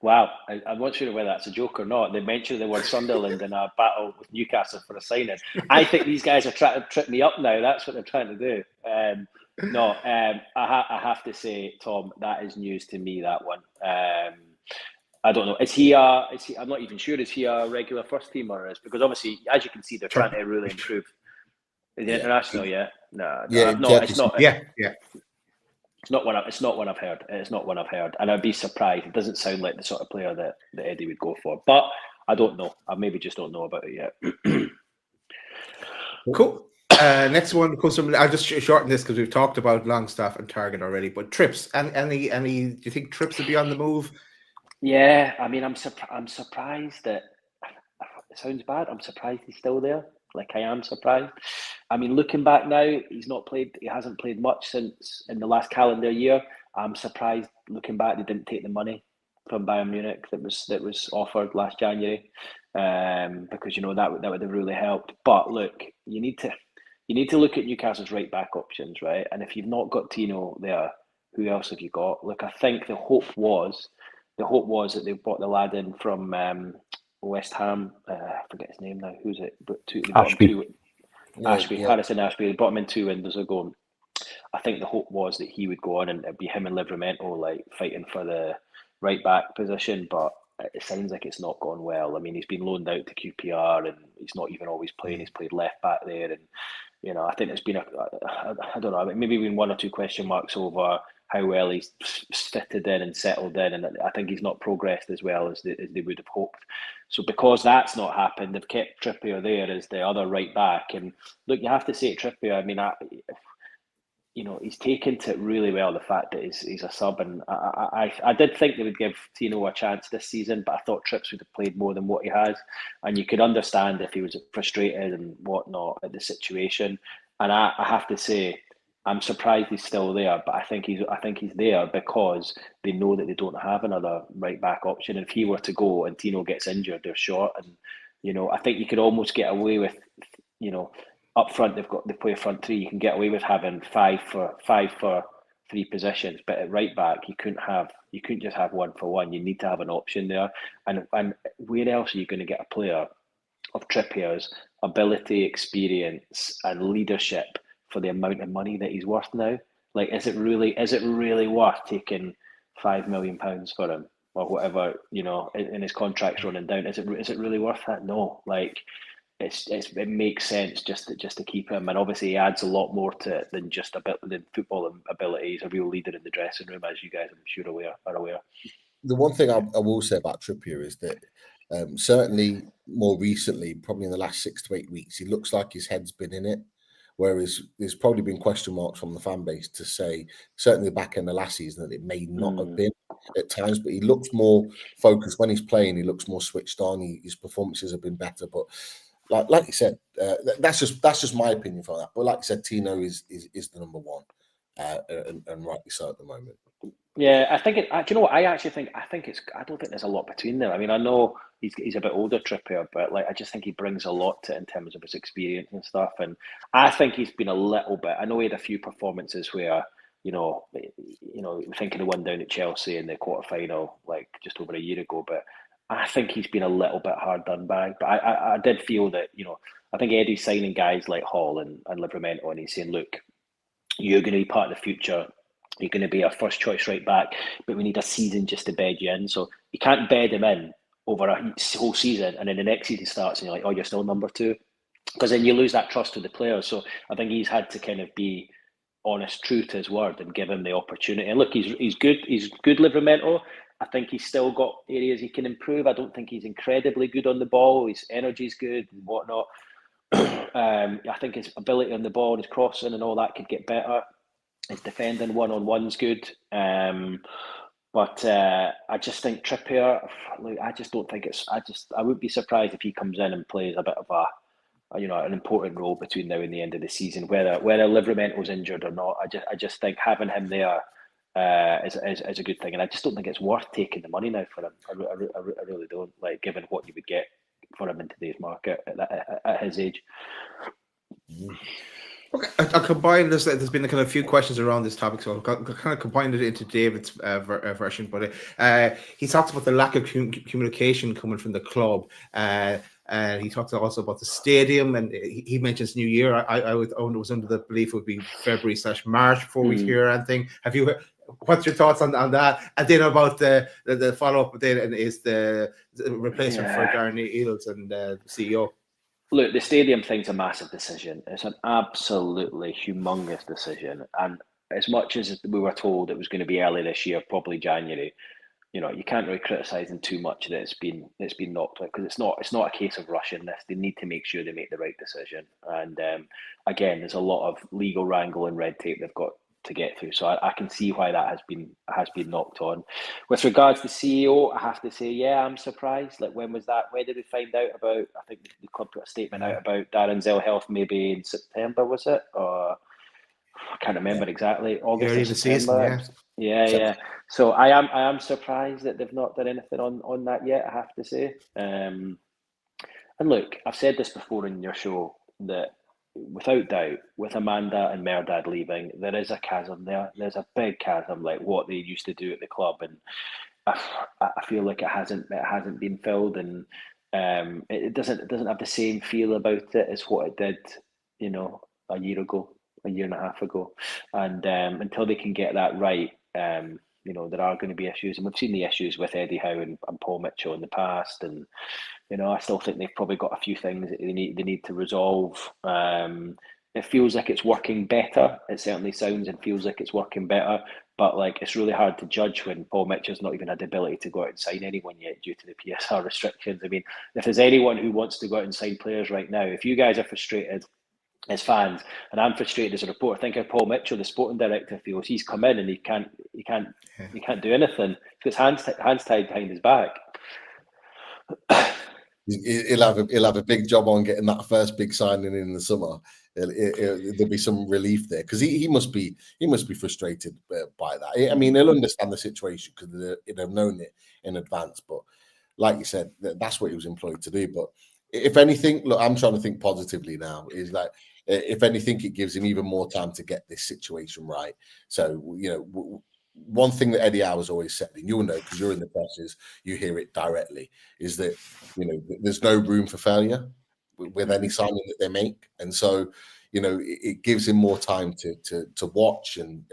wow, I'm not sure whether that's a joke or not. They mentioned the word Sunderland in a battle with Newcastle for a signing. I think these guys are trying to trip me up now. That's what they're trying to do. No, I have to say, Tom, that is news to me, that one. I don't know. Is he? I'm not even sure. Is he a regular first teamer? Because obviously, as you can see, they're trying to really improve. Is he international? Yeah. No, it's not. Yeah. It's not one I've heard. It's not one I've heard, and I'd be surprised. It doesn't sound like the sort of player that Eddie would go for. But I don't know. I maybe just don't know about it yet. Cool. Next one comes from. I'll just shorten this because we've talked about Longstaff and Target already. But Trips, any? Do you think Trips would be on the move? Yeah, I mean, I'm surprised that. It sounds bad. I'm surprised he's still there. Like, I am surprised. I mean, looking back now, he hasn't played much since in the last calendar year. I'm surprised looking back they didn't take the money from Bayern Munich that was offered last January, because that would have really helped. But look, you need to look at Newcastle's right back options, right? And if you've not got Tino there, who else have you got? Look, I think the hope was that they brought the lad in from West Ham. I forget his name now. Who's it? Ashby. Harrison Ashby. They brought him in 2 windows ago. I think the hope was that he would go on and it'd be him and Livramento like fighting for the right back position, but it sounds like it's not gone well. I mean, he's been loaned out to QPR and he's not even always playing. He's played left back there, and I think there's been I don't know, maybe been 1 or 2 question marks over how well he's fitted in and settled in, and I think he's not progressed as well as they would have hoped. So because that's not happened, they've kept Trippier there as the other right back. And look, you have to say Trippier, I mean, he's taken to it really well, the fact that he's a sub, and I did think they would give Tino a chance this season, but I thought Trips would have played more than what he has, and you could understand if he was frustrated and whatnot at the situation. And I have to say, I'm surprised he's still there, but I think he's there because they know that they don't have another right back option. And if he were to go and Tino gets injured, they're short. And I think you could almost get away with, up front they play a front 3. You can get away with having five for 3 positions, but at right back you couldn't just have 1 for 1. You need to have an option there. And where else are you going to get a player of Trippier's ability, experience, and leadership for the amount of money that he's worth now? Like, is it really worth taking £5 million for him or whatever? And his contract's running down. Is it really worth that? No. Like, it makes sense just to keep him, and obviously he adds a lot more to it than just than football ability. He's a real leader in the dressing room, as you guys I'm sure are aware. The one thing I will say about Trippier is that certainly more recently, probably in the last 6 to 8 weeks, he looks like his head's been in it. Whereas there's probably been question marks from the fan base to say, certainly the back end of last season, that it may not have been at times, but he looks more focused when he's playing. He looks more switched on. His performances have been better. But like you said, that's just my opinion for that. But like I said, Tino is the number one, and rightly so at the moment. Yeah, I think do you know what? I don't think there's a lot between them. I mean, I know he's a bit older, Trippier, but I just think he brings a lot to it in terms of his experience and stuff. And I think he's been a little bit. I know he had a few performances where thinking of one down at Chelsea in the quarterfinal, like just over a year ago. But I think he's been a little bit hard done by. But I did feel that I think Eddie's signing guys like Hall and Livramento, and he's saying, look, you're going to be part of the future. You're going to be our first choice right back, but we need a season just to bed you in. So you can't bed him in over a whole season, and then the next season starts and you're like, oh, you're still number 2. Because then you lose that trust with the players. So I think he's had to kind of be honest, true to his word, and give him the opportunity. And look, he's good. He's good, Livramento. I think he's still got areas he can improve. I don't think he's incredibly good on the ball. His energy's good and whatnot. I think his ability on the ball and his crossing and all that could get better. His defending one-on-one's good. But I just think Trippier, look, I just don't think I would be surprised if he comes in and plays a bit of an important role between now and the end of the season, whether Livramento's injured or not. I just think having him there is a good thing, and I just don't think it's worth taking the money now for him. I really don't, like, given what you would get for him in today's market at his age. Okay, I'll combine this. There's been a few questions around this topic, so I'll kind of combine it into David's version. But he talks about the lack of communication coming from the club, and he talks also about the stadium, and he mentions New Year. I was under the belief it would be February/March before we hear anything. Have you? What's your thoughts on that? And then about the follow up then is the replacement for Downie and the CEO. Look, the stadium thing's a massive decision. It's an absolutely humongous decision. And as much as we were told it was going to be early this year, probably January, you can't really criticise them too much that it's been knocked out, because it's not a case of rushing this. They need to make sure they make the right decision. And again, there's a lot of legal wrangle and red tape they've got to get through. So I can see why that has been knocked on. With regards to CEO, I have to say, yeah, I'm surprised. Like, when was that? When did we find out about? I think the club put a statement out about Darren's ill health maybe in September, was it? Or I can't remember exactly. August or September. Yeah. So I am surprised that they've not done anything on that yet, I have to say. And look, I've said this before in your show that, without doubt, with Amanda and Merdad leaving, there is a chasm there. There's a big chasm, like what they used to do at the club, and I feel like it hasn't been filled, and it doesn't have the same feel about it as what it did, a year and a half ago. And until they can get that right, there are going to be issues, and we've seen the issues with Eddie Howe and Paul Mitchell in the past, and I still think they've probably got a few things that they need to resolve. It feels like it's working better. It certainly sounds and feels like it's working better, but it's really hard to judge when Paul Mitchell's not even had the ability to go out and sign anyone yet due to the PSR restrictions. I mean, if there's anyone who wants to go out and sign players right now, if you guys are frustrated as fans, and I'm frustrated as a reporter, think of Paul Mitchell, the sporting director, feels. He's come in and he can't do anything. He's got hands tied behind his back. He'll have a big job on getting that first big signing in the summer. There'll be some relief there, because he must be frustrated by that. I mean, he'll understand the situation because they've known it in advance. But like you said, that's what he was employed to do. But if anything, look, I'm trying to think positively now. Is that if anything, it gives him even more time to get this situation right. So one thing that Eddie Howe has always said, and you'll know because you're in the presses, you hear it directly, is that there's no room for failure with any signing that they make, and so it gives him more time to watch and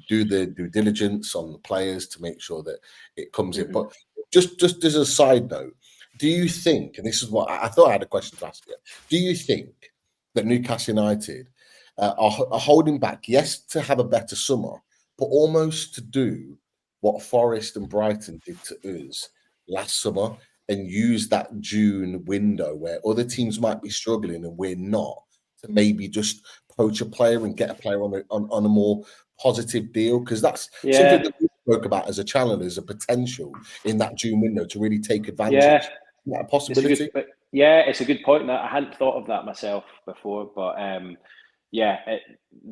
do the due diligence on the players to make sure that it comes in. But just as a side note, do you think, and this is what I thought I had a question to ask you, do you think that Newcastle United are holding back, yes, to have a better summer, but almost to do what Forest and Brighton did to us last summer and use that June window where other teams might be struggling and we're not, to maybe just poach a player and get a player on a more positive deal? Because that's something that we spoke about as a channel, as a potential in that June window to really take advantage. Yeah. Is that a possibility? It's a good point. I hadn't thought of that myself before, but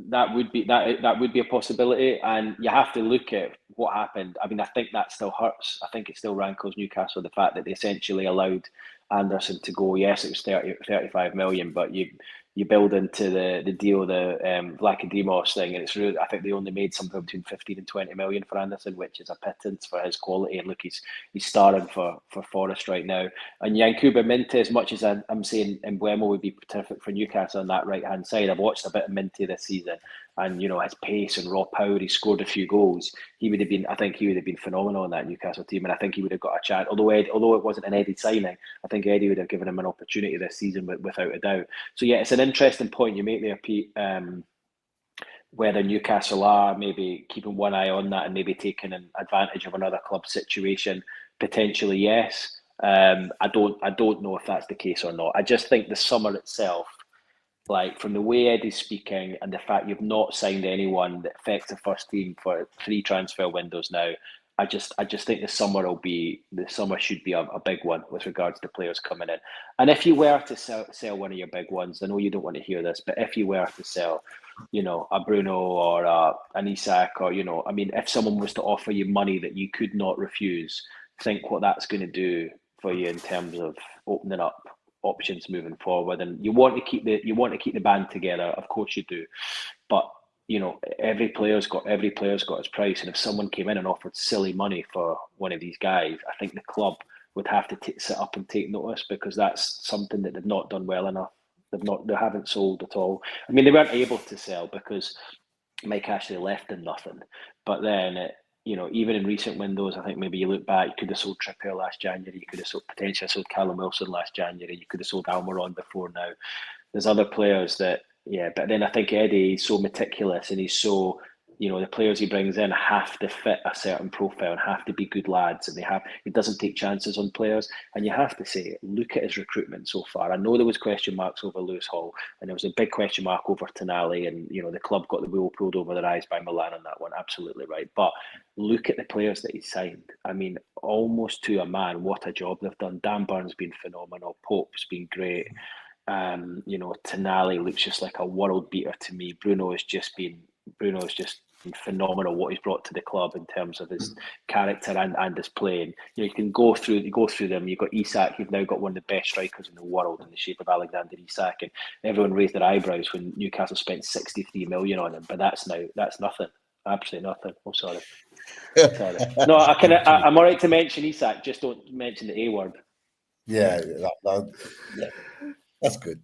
that would be a possibility, and you have to look at what happened. I mean, I think that still hurts. I think it still rankles Newcastle, the fact that they essentially allowed Anderson to go. Yes, it was 35 million, but you build into the deal the Vlachodimos thing, and it's really, I think they only made something between 15 and 20 million for Anderson, which is a pittance for his quality. And look, he's starring for Forest right now. And Yankuba Minte, as much as I'm saying Mbeumo would be terrific for Newcastle on that right hand side, I've watched a bit of Minte this season, and his pace and raw power, he scored a few goals. I think he would have been phenomenal in that Newcastle team, and I think he would have got a chance. Although it wasn't an Eddie signing, I think Eddie would have given him an opportunity this season without a doubt. So yeah, it's an interesting point you make there, Pete. Whether Newcastle are maybe keeping one eye on that and maybe taking an advantage of another club situation, potentially yes. I don't know if that's the case or not. I just think the summer itself like from the way Eddie's speaking and the fact you've not signed anyone that affects the first team for 3 transfer windows now, I just think the summer should be a big one with regards to players coming in. And if you were to sell one of your big ones, I know you don't want to hear this, but if you were to sell, a Bruno or an Isak, or I mean, if someone was to offer you money that you could not refuse, think what that's going to do for you in terms of opening up options moving forward. And you want to keep the band together, of course you do, but every player's got its price, and if someone came in and offered silly money for one of these guys, I think the club would have to sit up and take notice, because that's something that they've not done well enough. They haven't sold at all. I mean, they weren't able to sell because Mike Ashley left in nothing. But then, even in recent windows, I think maybe you look back, you could have sold Trippier last January, you could have potentially sold Callum Wilson last January, you could have sold Almiron before now. There's other players that, but then I think Eddie is so meticulous, and he's so, the players he brings in have to fit a certain profile and have to be good lads, and he doesn't take chances on players. And you have to say, look at his recruitment so far. I know there was question marks over Lewis Hall, and there was a big question mark over Tonali, and the club got the wool pulled over their eyes by Milan on that one, absolutely right. But look at the players that he signed. I mean, almost to a man, what a job they've done. Dan Burns been phenomenal, Pope's been great. Tonali looks just like a world beater to me. Bruno's just been phenomenal what he's brought to the club in terms of his character and his playing. You can go through them. You've got Isak, you've now got one of the best strikers in the world in the shape of Alexander Isak, and everyone raised their eyebrows when Newcastle spent 63 million on him, but that's nothing. Absolutely nothing. Oh, sorry. No, I'm all right to mention Isak, just don't mention the A word. Yeah, that's good.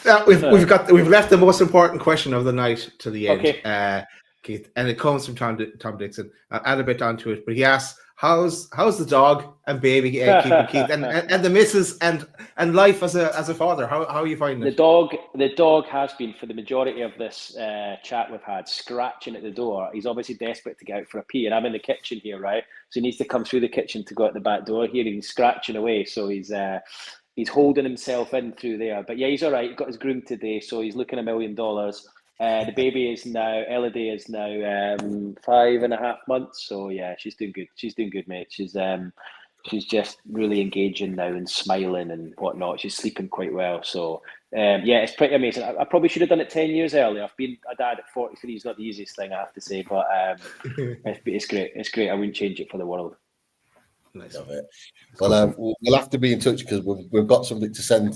Yeah, we've left the most important question of the night to the end, okay. Keith, and it comes from Tom Dixon. I'll add a bit onto it, but he asks, "How's the dog and baby keeping, Keith, and the missus and life as a father? How are you finding it?" The dog has been, for the majority of this chat we've had, scratching at the door. He's obviously desperate to get out for a pee, and I'm in the kitchen here, right? So he needs to come through the kitchen to go out the back door here. He's scratching away, so he's holding himself in through there. But yeah, he's all right. He got his groom today, so he's looking $1 million. The baby is now, Elodie is now 5.5 months. So yeah, she's doing good. She's doing good, mate. She's just really engaging now and smiling and whatnot. She's sleeping quite well. So yeah, it's pretty amazing. I probably should have done it 10 years earlier. I've been a dad at 43. It's not the easiest thing, I have to say, but it's great. It's great. I wouldn't change it for the world. Nice. Well, we'll have to be in touch because we've got something to send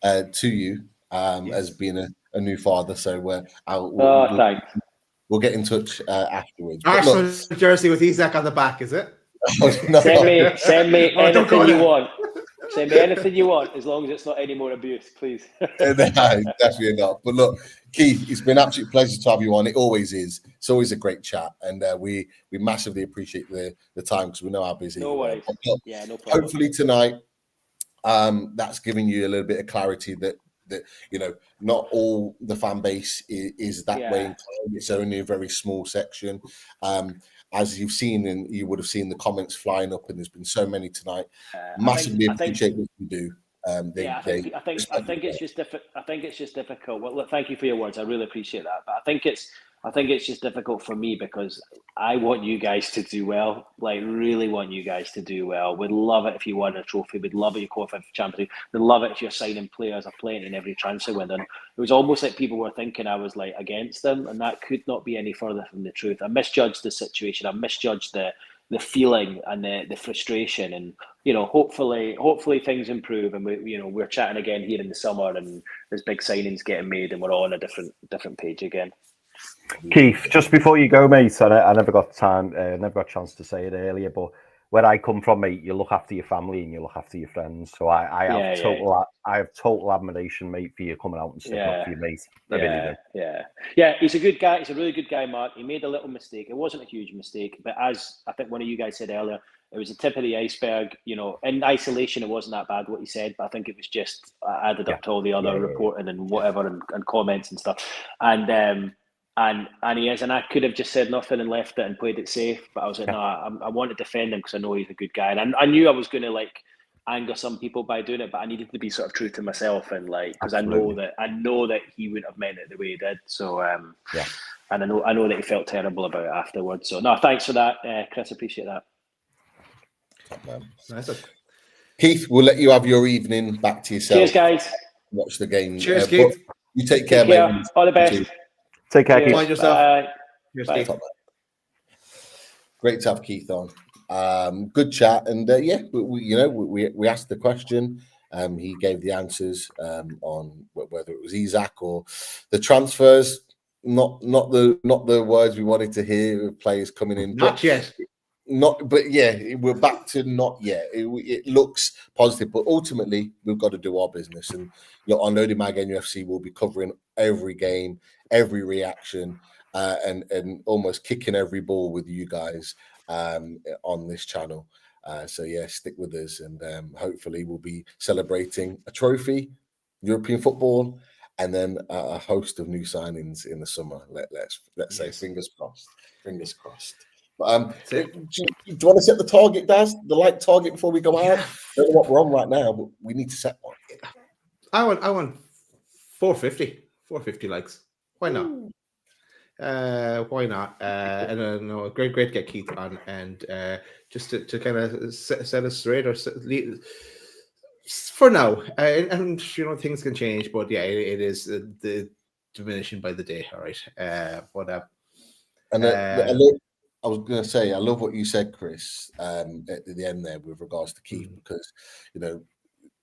to you as being a new father. So we'll get in touch afterwards. Arsenal jersey with Isak on the back, is it? No. Send me anything you want. Send me anything you want, as long as it's not any more abuse, please. No, definitely not. But look, Keith, it's been an absolute pleasure to have you on. It always is. It's always a great chat, and we massively appreciate the time because we know how busy. No worries. Look, yeah, no problem. Hopefully tonight, that's giving you a little bit of clarity that not all the fan base is that way inclined. It's only a very small section. As you've seen, and you would have seen the comments flying up, and there's been so many tonight. Massively appreciate what you do. I think it's just difficult. Well, look, thank you for your words. I really appreciate that. But I think it's just difficult for me because I want you guys to do well. Like, really want you guys to do well. We'd love it if you won a trophy. We'd love it if you qualified for Champions League. We'd love it if you're signing players or playing in every transfer window. And it was almost like people were thinking I was like against them, and that could not be any further from the truth. I misjudged the situation. I misjudged the feeling and the frustration, and hopefully things improve, and we're chatting again here in the summer, and there's big signings getting made, and we're all on a different page again. Keith, just before you go, mate, I never got a chance to say it earlier, but where I come from, mate, you look after your family and you look after your friends. So I have total admiration, mate, for you coming out and sticking up for your mate. Yeah. He's a good guy. He's a really good guy, Mark. He made a little mistake. It wasn't a huge mistake, but as I think one of you guys said earlier, it was the tip of the iceberg. In isolation, it wasn't that bad what he said, but I think it was just added up to all the other reporting and whatever and comments and stuff. And he is, and I could have just said nothing and left it and played it safe, but I was like, no, I want to defend him because I know he's a good guy, and I knew I was going to anger some people by doing it, but I needed to be sort of true to myself, and like, because I know that he wouldn't have meant it the way he did. So yeah, and I know that he felt terrible about it afterwards. So no, thanks for that, Chris. Appreciate that. Nice. Keith, we'll let you have your evening back to yourself. Cheers, guys. Watch the game. Cheers, Keith. You take care, Care. mate. All the best. Take care, Keith. Mind yourself. Bye. Cheers, Bye. Keith. Great to have Keith on. Good chat, and we asked the question. He gave the answers on whether it was Isaac or the transfers. Not the words we wanted to hear of players coming in. Not yet. But yeah, we're back to not yet. It looks positive, but ultimately we've got to do our business. And on Loaded Mag NUFC, we'll be covering every game, every reaction, and almost kicking every ball with you guys on this channel. So yeah, stick with us, and hopefully we'll be celebrating a trophy, European football, and then a host of new signings in the summer. Let's say fingers crossed. Fingers crossed. But, do you want to set the target, Daz? The like target before we go out? I don't know what we're on right now, but we need to set one. I want 450 likes. Why not? Why not? And no, great to get Keith on, and just to kind of set us straight, or for now, and things can change, but yeah, it is the diminishing by the day. All right, I was going to say, I love what you said, Chris, at the end there with regards to Keith, because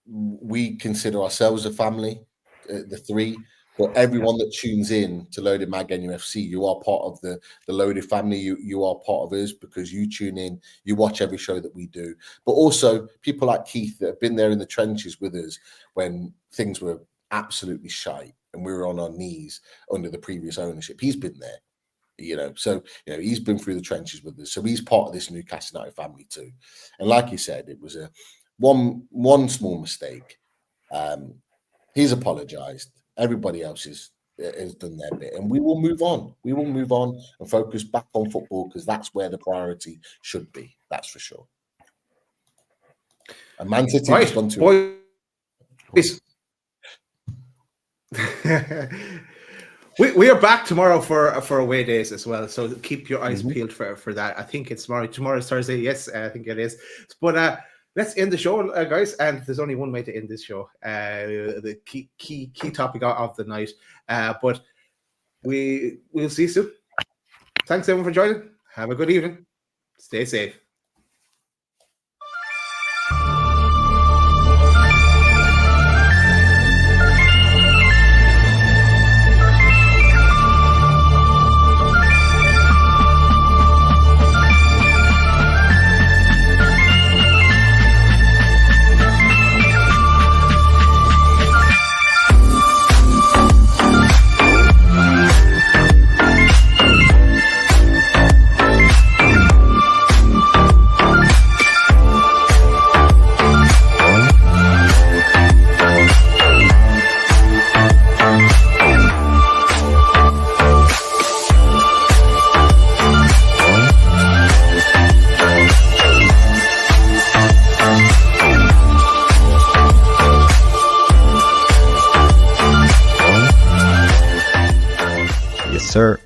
we consider ourselves a family, the three. But everyone that tunes in to Loaded Mag NUFC, you are part of the Loaded family. You are part of us because you tune in, you watch every show that we do. But also people like Keith that have been there in the trenches with us when things were absolutely shite and we were on our knees under the previous ownership. He's been there, so he's been through the trenches with us. So he's part of this Newcastle United family too. And like you said, it was a one small mistake. He's apologized. Everybody else has done their bit, and we will move on. We will move on and focus back on football because that's where the priority should be. That's for sure. And Man City has gone to. We are back tomorrow for away days as well, so keep your eyes peeled for that. I think it's tomorrow. Tomorrow's Thursday. Yes, I think it is. But let's end the show, guys. And there's only one way to end this show. The key topic of the night. But we'll see you soon. Thanks everyone for joining. Have a good evening. Stay safe. Sir.